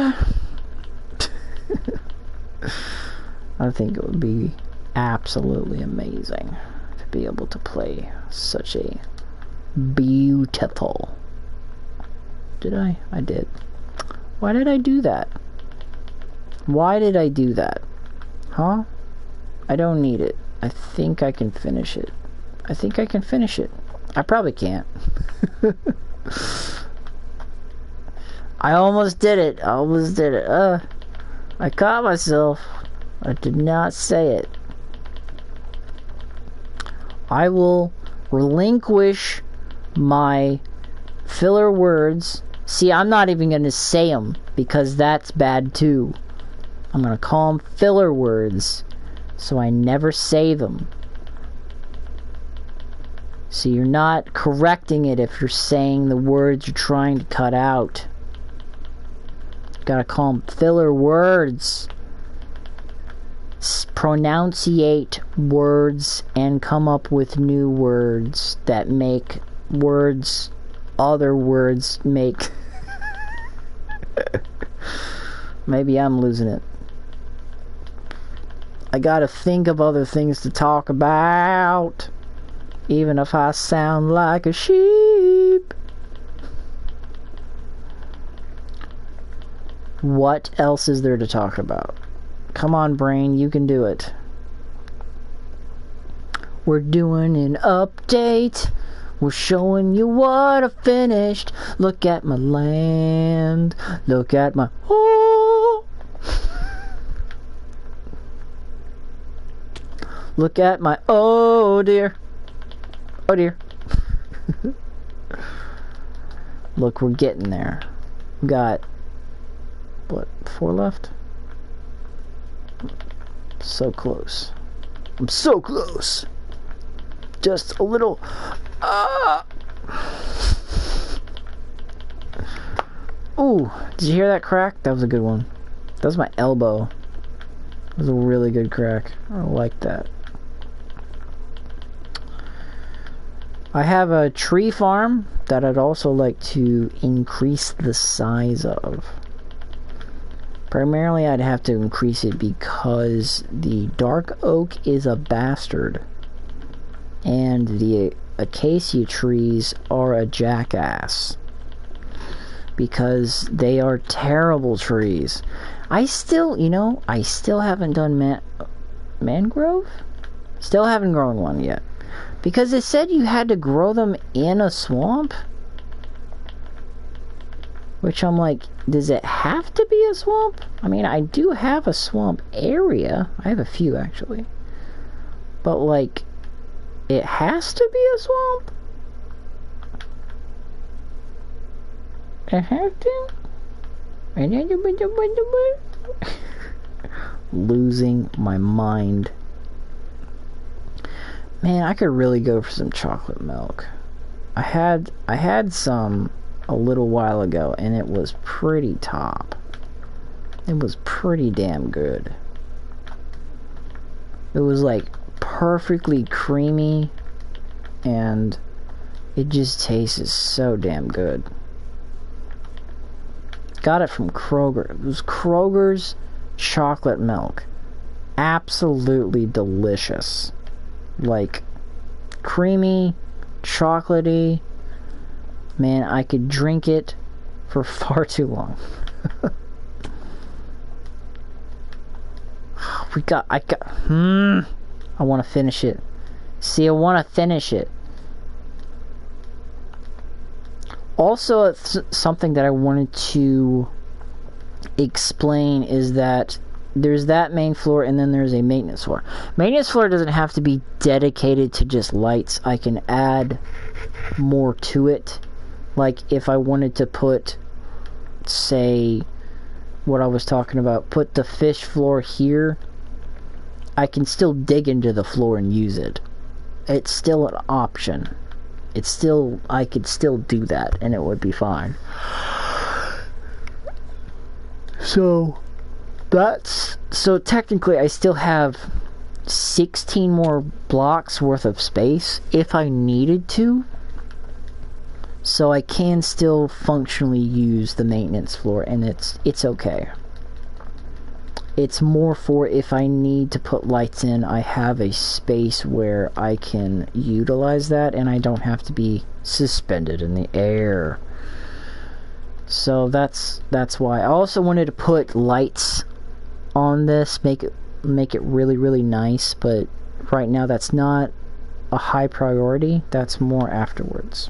I think it would be absolutely amazing to be able to play such a beautiful... Did I? I did. Why did I do that? Why did I do that? Huh? I don't need it. I think I can finish it. I think I can finish it. I probably can't. I almost did it. I almost did it. I caught myself. I did not say it. I will relinquish my filler words. See, I'm not even going to say them because that's bad too. I'm going to call them filler words so I never say them. So you're not correcting it if you're saying the words you're trying to cut out. Gotta call them filler words. Pronunciate words and come up with new words that make words, other words make. Maybe I'm losing it. I gotta think of other things to talk about, even if I sound like a sheep. What else is there to talk about? Come on, brain, you can do it. We're doing an update. We're showing you what I finished. Look at my land. Look at my... Oh! Look at my... Oh, dear. Oh, dear. Look, we're getting there. We got... What? 4 left? So close. I'm so close. Just a little. Ooh, did you hear that crack? That was a good one. That was my elbow. That was a really good crack. I like that. I have a tree farm that I'd also like to increase the size of. Primarily, I'd have to increase it because the dark oak is a bastard. And the acacia trees are a jackass. Because they are terrible trees. I still, I still haven't done mangrove? Still haven't grown one yet. Because it said you had to grow them in a swamp. Which I'm like, does it have to be a swamp? I mean, I do have a swamp area. I have a few, actually. But, like, it has to be a swamp? It has to? Losing my mind. Man, I could really go for some chocolate milk. I had some a little while ago, and it was pretty top. It was pretty damn good. It was like perfectly creamy, and it just tastes so damn good. Got it from Kroger. It was Kroger's chocolate milk. Absolutely delicious. Like, creamy, chocolatey. Man, I could drink it for far too long. I want to finish it. See, I want to finish it. Also, something that I wanted to explain is that there's that main floor and then there's a maintenance floor. Maintenance floor doesn't have to be dedicated to just lights. I can add more to it. Like if I wanted to put, say, what I was talking about, put the fish floor here, I can still dig into the floor and use it. It's still an option. It's still, I could still do that and it would be fine. So technically I still have 16 more blocks worth of space if I needed to. So I can still functionally use the maintenance floor, and it's okay. It's more for if I need to put lights in, I have a space where I can utilize that and I don't have to be suspended in the air. So that's why. I also wanted to put lights on this, make it really, really nice, but right now that's not a high priority. That's more afterwards.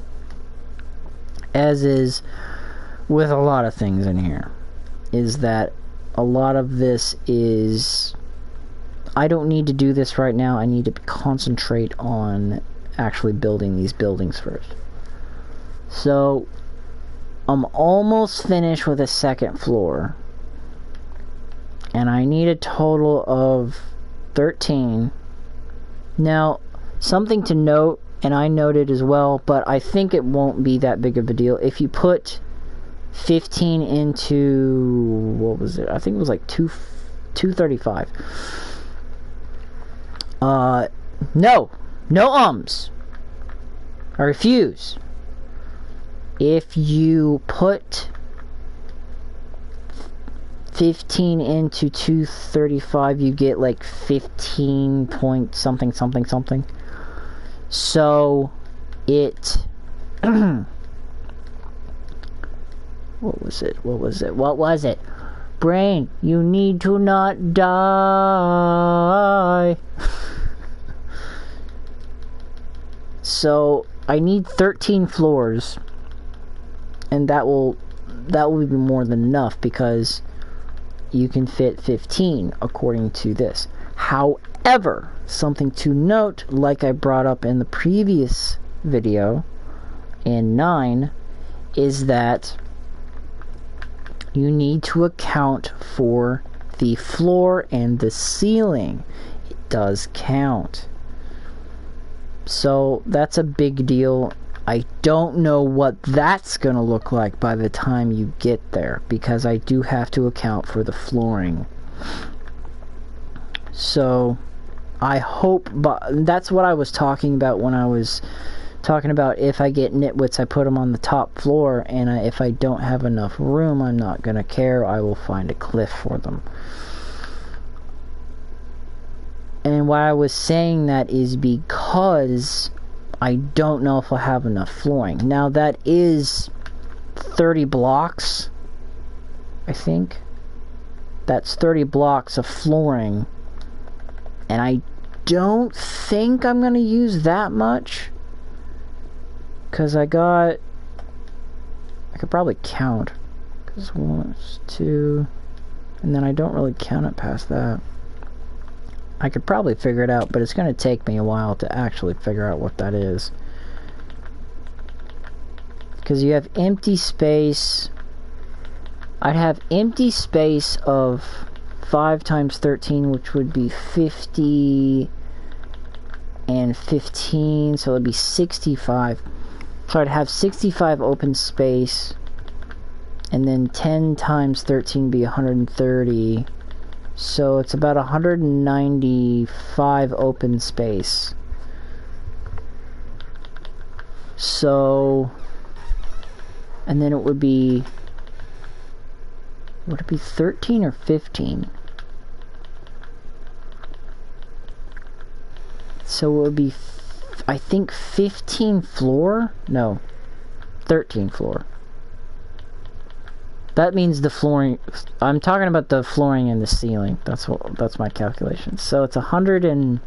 As is with a lot of things in here, is that a lot of this is, I don't need to do this right now. I need to concentrate on actually building these buildings first. So I'm almost finished with a second floor, and I need a total of 13. Now, something to note and I noted as well, but I think it won't be that big of a deal. If you put 15 into, what was it? I think it was like 235. No ums. I refuse. If you put 15 into 235, you get like 15 point something something something. So it what was it? Brain, you need to not die. So I need 13 floors, and that will be more than enough, because you can fit 15 according to this. However, something to note, like I brought up in the previous video in 9, is that you need to account for the floor and the ceiling. It does count. So that's a big deal. I don't know what that's going to look like by the time you get there, because I do have to account for the flooring. So I hope, but that's what I was talking about when I was talking about if I get nitwits, I put them on the top floor, and if I don't have enough room, I'm not going to care. I will find a cliff for them. And why I was saying that is because I don't know if I'll have enough flooring. Now that is 30 blocks, I think. That's 30 blocks of flooring. And I don't think I'm going to use that much. Because I could probably count. Because 1, 2, and then I don't really count it past that. I could probably figure it out, but it's going to take me a while to actually figure out what that is. Because you have empty space. I'd have empty space of 5 times 13, which would be 50 and 15, so it'd be 65. So I'd have 65 open space, and then 10 times 13 would be 130. So it's about 195 open space. So, and then it would be 13 or 15? So it would be, I think, 15 floor? No, 13 floor. That means the flooring, I'm talking about the flooring and the ceiling. That's my calculation. So it's 100 and,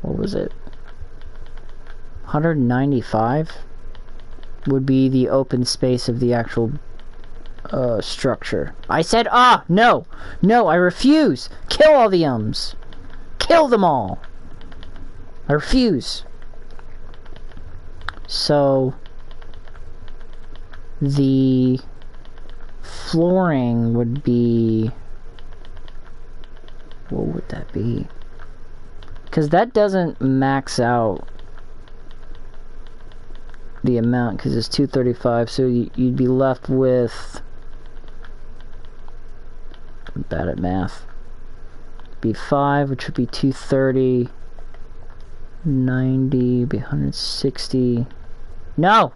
what was it? 195 would be the open space of the actual structure. I said, no, I refuse. Kill all the ums. Kill them all. I refuse. So the flooring would be, what would that be? Because that doesn't max out the amount, because it's 235, so you'd be left with, I'm bad at math, be 5, which would be 230, 90, be 160, no!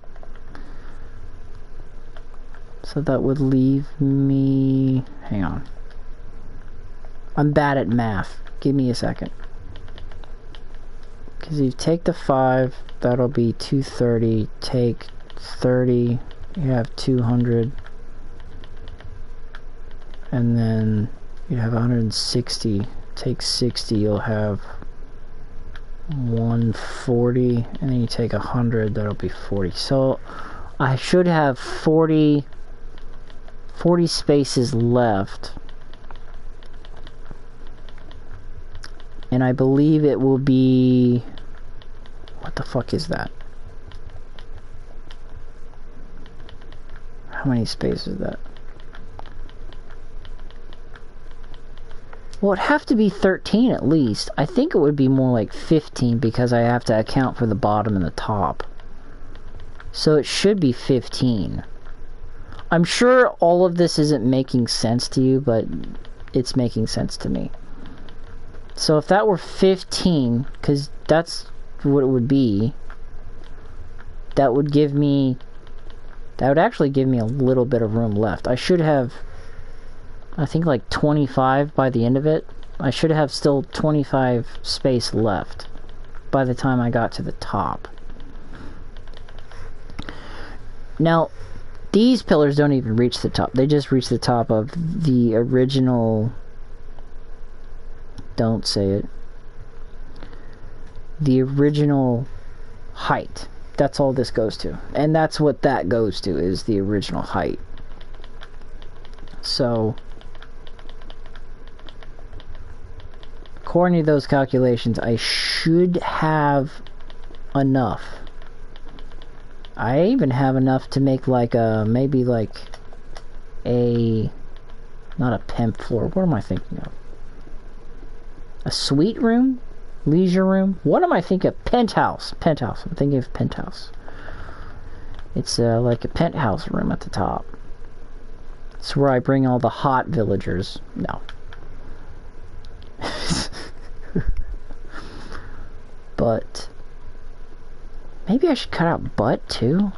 So that would leave me, hang on, I'm bad at math, give me a second. Because you take the 5, that'll be 230, take 30, you have 200, and then you have 160, take 60, you'll have 140, and then you take 100, that'll be 40. So I should have 40 spaces left. And I believe it will be, what the fuck is that? How many spaces is that? Well, it'd have to be 13 at least. I think it would be more like 15 because I have to account for the bottom and the top. So it should be 15. I'm sure all of this isn't making sense to you, but it's making sense to me. So if that were 15, because that's what it would be, that would actually give me a little bit of room left. I should have, I think, like 25 by the end of it. I should have still 25 space left by the time I got to the top. Now, these pillars don't even reach the top. They just reach the top of the original... Don't say it. The original height. That's all this goes to. And that's what that goes to, is the original height. So, according to those calculations, I should have enough. I even have enough to make like a, maybe like a, not a pimp floor, what am I thinking of? A suite room? Leisure room? What am I thinking of? Penthouse. Penthouse. I'm thinking of penthouse. It's like a penthouse room at the top. It's where I bring all the hot villagers. No. But maybe I should cut out butt too.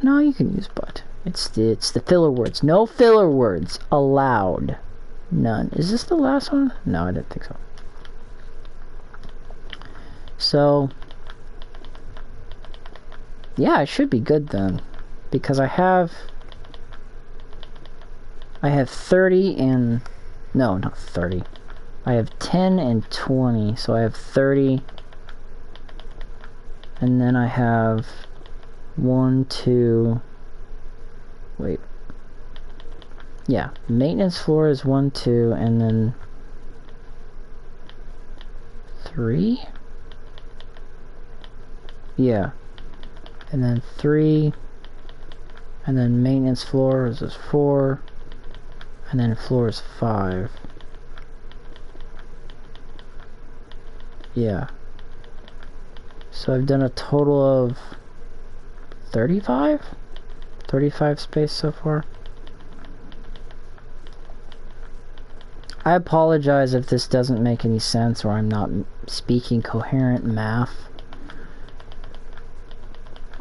No, you can use butt. It's the filler words. No filler words allowed. None. Is this the last one? No, I didn't think so. So, yeah, I should be good then, because I have 30 and, no, not 30. I have 10 and 20, so I have 30, and then I have 1, 2, wait. Yeah, maintenance floor is 1, 2, and then 3? Yeah. And then 3, and then maintenance floor is 4, and then floor is 5. Yeah. So I've done a total of 35? 35 space so far. I apologize if this doesn't make any sense or I'm not speaking coherent math.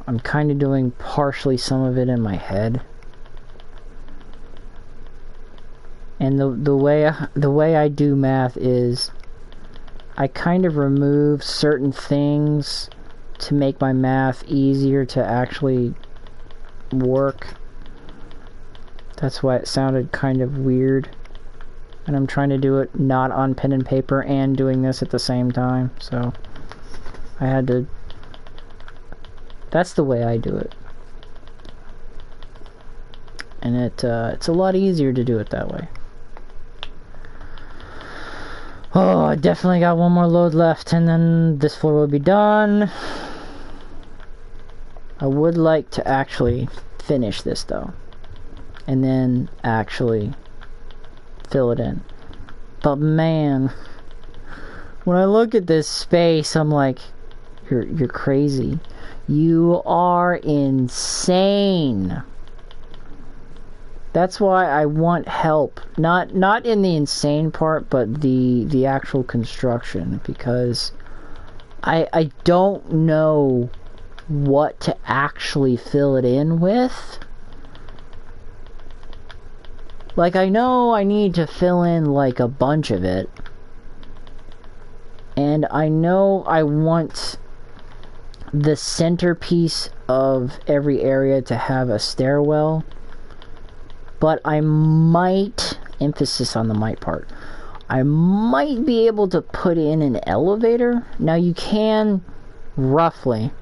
I'm kind of doing partially some of it in my head. And the way I do math is I kind of remove certain things to make my math easier to actually work. That's why it sounded kind of weird. And I'm trying to do it not on pen and paper and doing this at the same time. So I had to... That's the way I do it. And it's a lot easier to do it that way. Oh, I definitely got one more load left and then this floor will be done. I would like to actually finish this though. And then actually fill it in. But man, when I look at this space, I'm like, you're crazy. You are insane. That's why I want help. Not in the insane part, but the actual construction, because I don't know what to actually fill it in with. Like, I know I need to fill in like a bunch of it. And I know I want the centerpiece of every area to have a stairwell. But I might, emphasis on the might part, I might be able to put in an elevator. Now you can roughly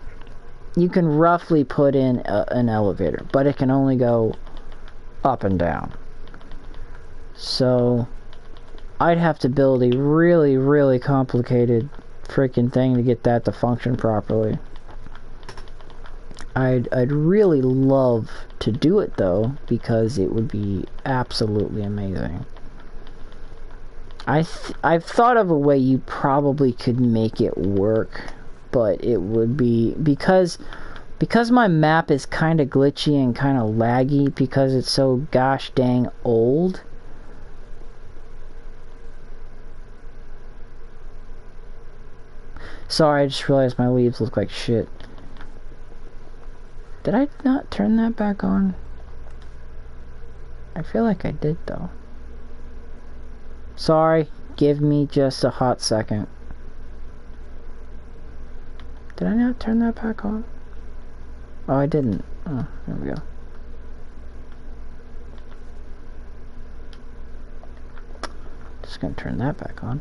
put in an elevator, but it can only go up and down. So I'd have to build a really, really complicated freaking thing to get that to function properly. I'd really love to do it though, because it would be absolutely amazing. I've thought of a way you probably could make it work, but it would be because my map is kind of glitchy and kind of laggy because it's so gosh dang old. Sorry, I just realized my leaves look like shit. Did I not turn that back on? I feel like I did though. Sorry, give me just a hot second. Did I not turn that back on? Oh, I didn't. Oh, there we go. Just gonna turn that back on.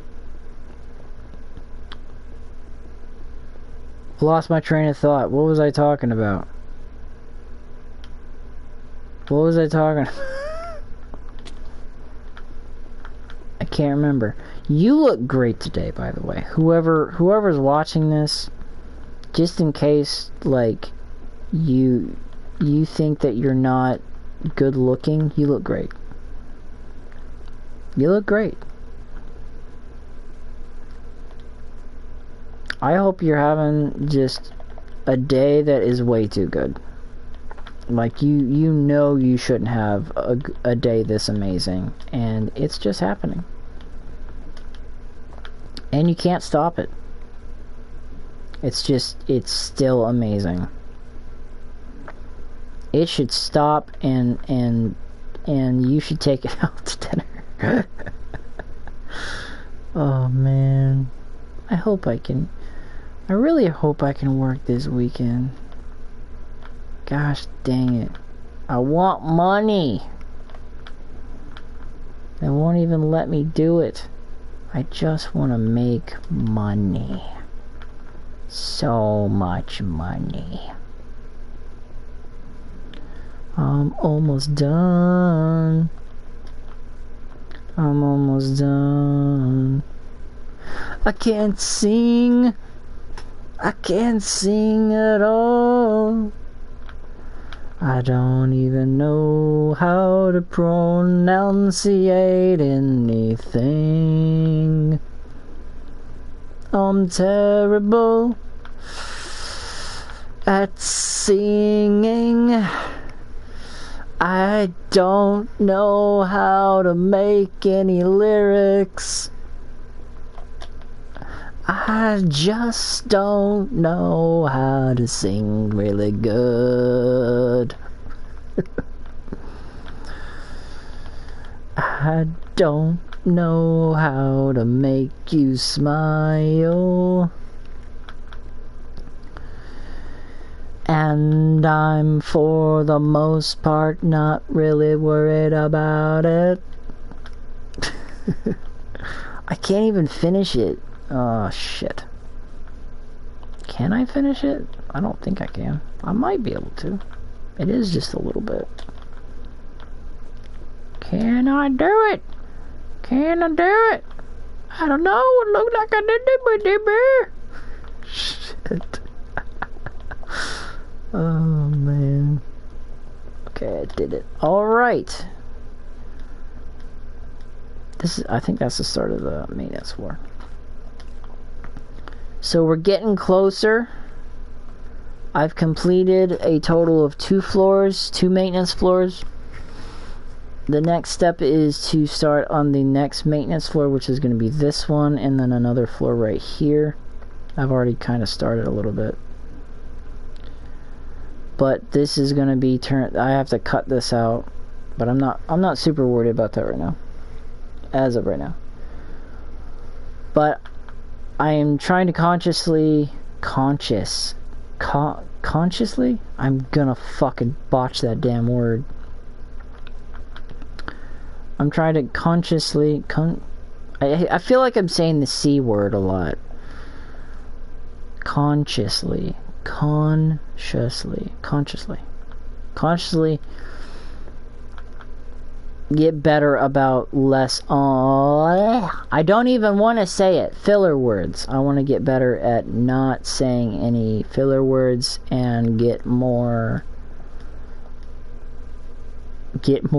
Lost my train of thought. What was I talking about? What was I talking about? I can't remember. You look great today, by the way. Whoever's watching this, just in case, like, you think that you're not good looking, you look great. You look great. I hope you're having just a day that is way too good. Like, you know you shouldn't have a day this amazing, and it's just happening. And you can't stop it. It's still amazing. It should stop, and you should take it out to dinner. Oh man, I really hope I can work this weekend. Gosh dang it. I want money. They won't even let me do it. I just want to make money. So much money. I'm almost done. I'm almost done. I can't sing. I can't sing at all. I don't even know how to pronunciate anything. I'm terrible at singing. I don't know how to make any lyrics. I just don't know how to sing really good. I don't know how to make you smile. And I'm, for the most part, not really worried about it. I can't even finish it. Oh, shit. Can I finish it? I don't think I can. I might be able to. It is just a little bit. Can I do it? Can I do it? I don't know. It looked like I did it, but shit. Oh, man. Okay, I did it. Alright. I think that's the start of the maintenance floor. So we're getting closer. I've completed a total of 2 floors, 2 maintenance floors. The next step is to start on the next maintenance floor, which is going to be this one, and then another floor right here. I've already kind of started a little bit. But this is going to be I have to cut this out, but I'm not super worried about that right now. As of right now. But I am trying to consciously, I'm gonna fucking botch that damn word. I'm trying to consciously, I feel like I'm saying the C word a lot. Consciously get better about less I don't even want to say it, filler words. I want to get better at not saying any filler words and get more get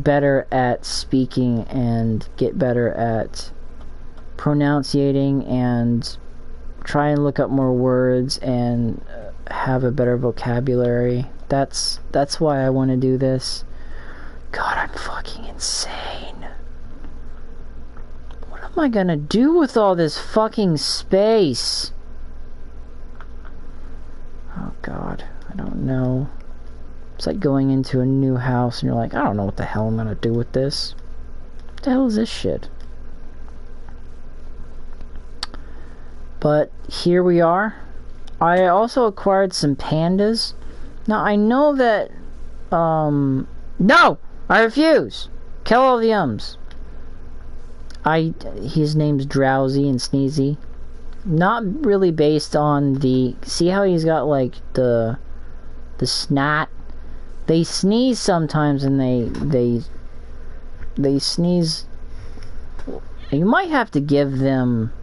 better at speaking and get better at pronouncing and try and look up more words and have a better vocabulary. That's why I want to do this. God, I'm fucking insane. What am I gonna do with all this fucking space? Oh God, I don't know. It's like going into a new house and you're like, I don't know what the hell I'm gonna do with this. What the hell is this shit? But here we are. I also acquired some pandas. Now I know that, no! I refuse! Kill all the ums. His name's Drowsy and Sneezy. Not really based on the, see how he's got like the snot? They sneeze sometimes and they sneeze. You might have to give them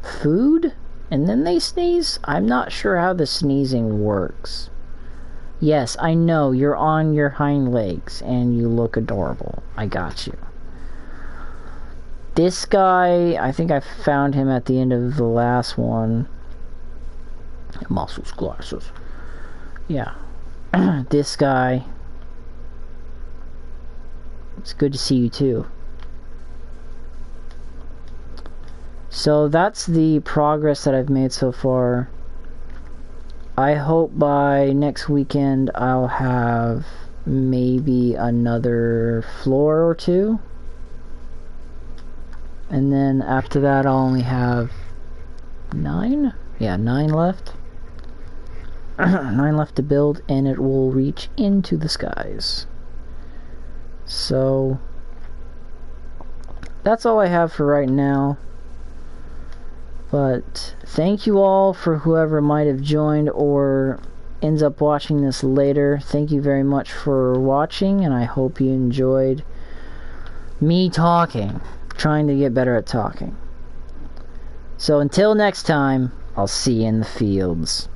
food and then they sneeze. I'm not sure how the sneezing works. Yes, I know you're on your hind legs and you look adorable. I got you. This guy, I think I found him at the end of the last one. Muscles, glasses. Yeah. This guy. It's good to see you too. So that's the progress that I've made so far. I hope by next weekend I'll have maybe another floor or two. And then after that I'll only have 9? Yeah, 9 left. 9 left to build and it will reach into the skies. So that's all I have for right now. But thank you all for whoever might have joined or ends up watching this later. Thank you very much for watching and I hope you enjoyed me talking. Trying to get better at talking. So until next time, I'll see you in the fields.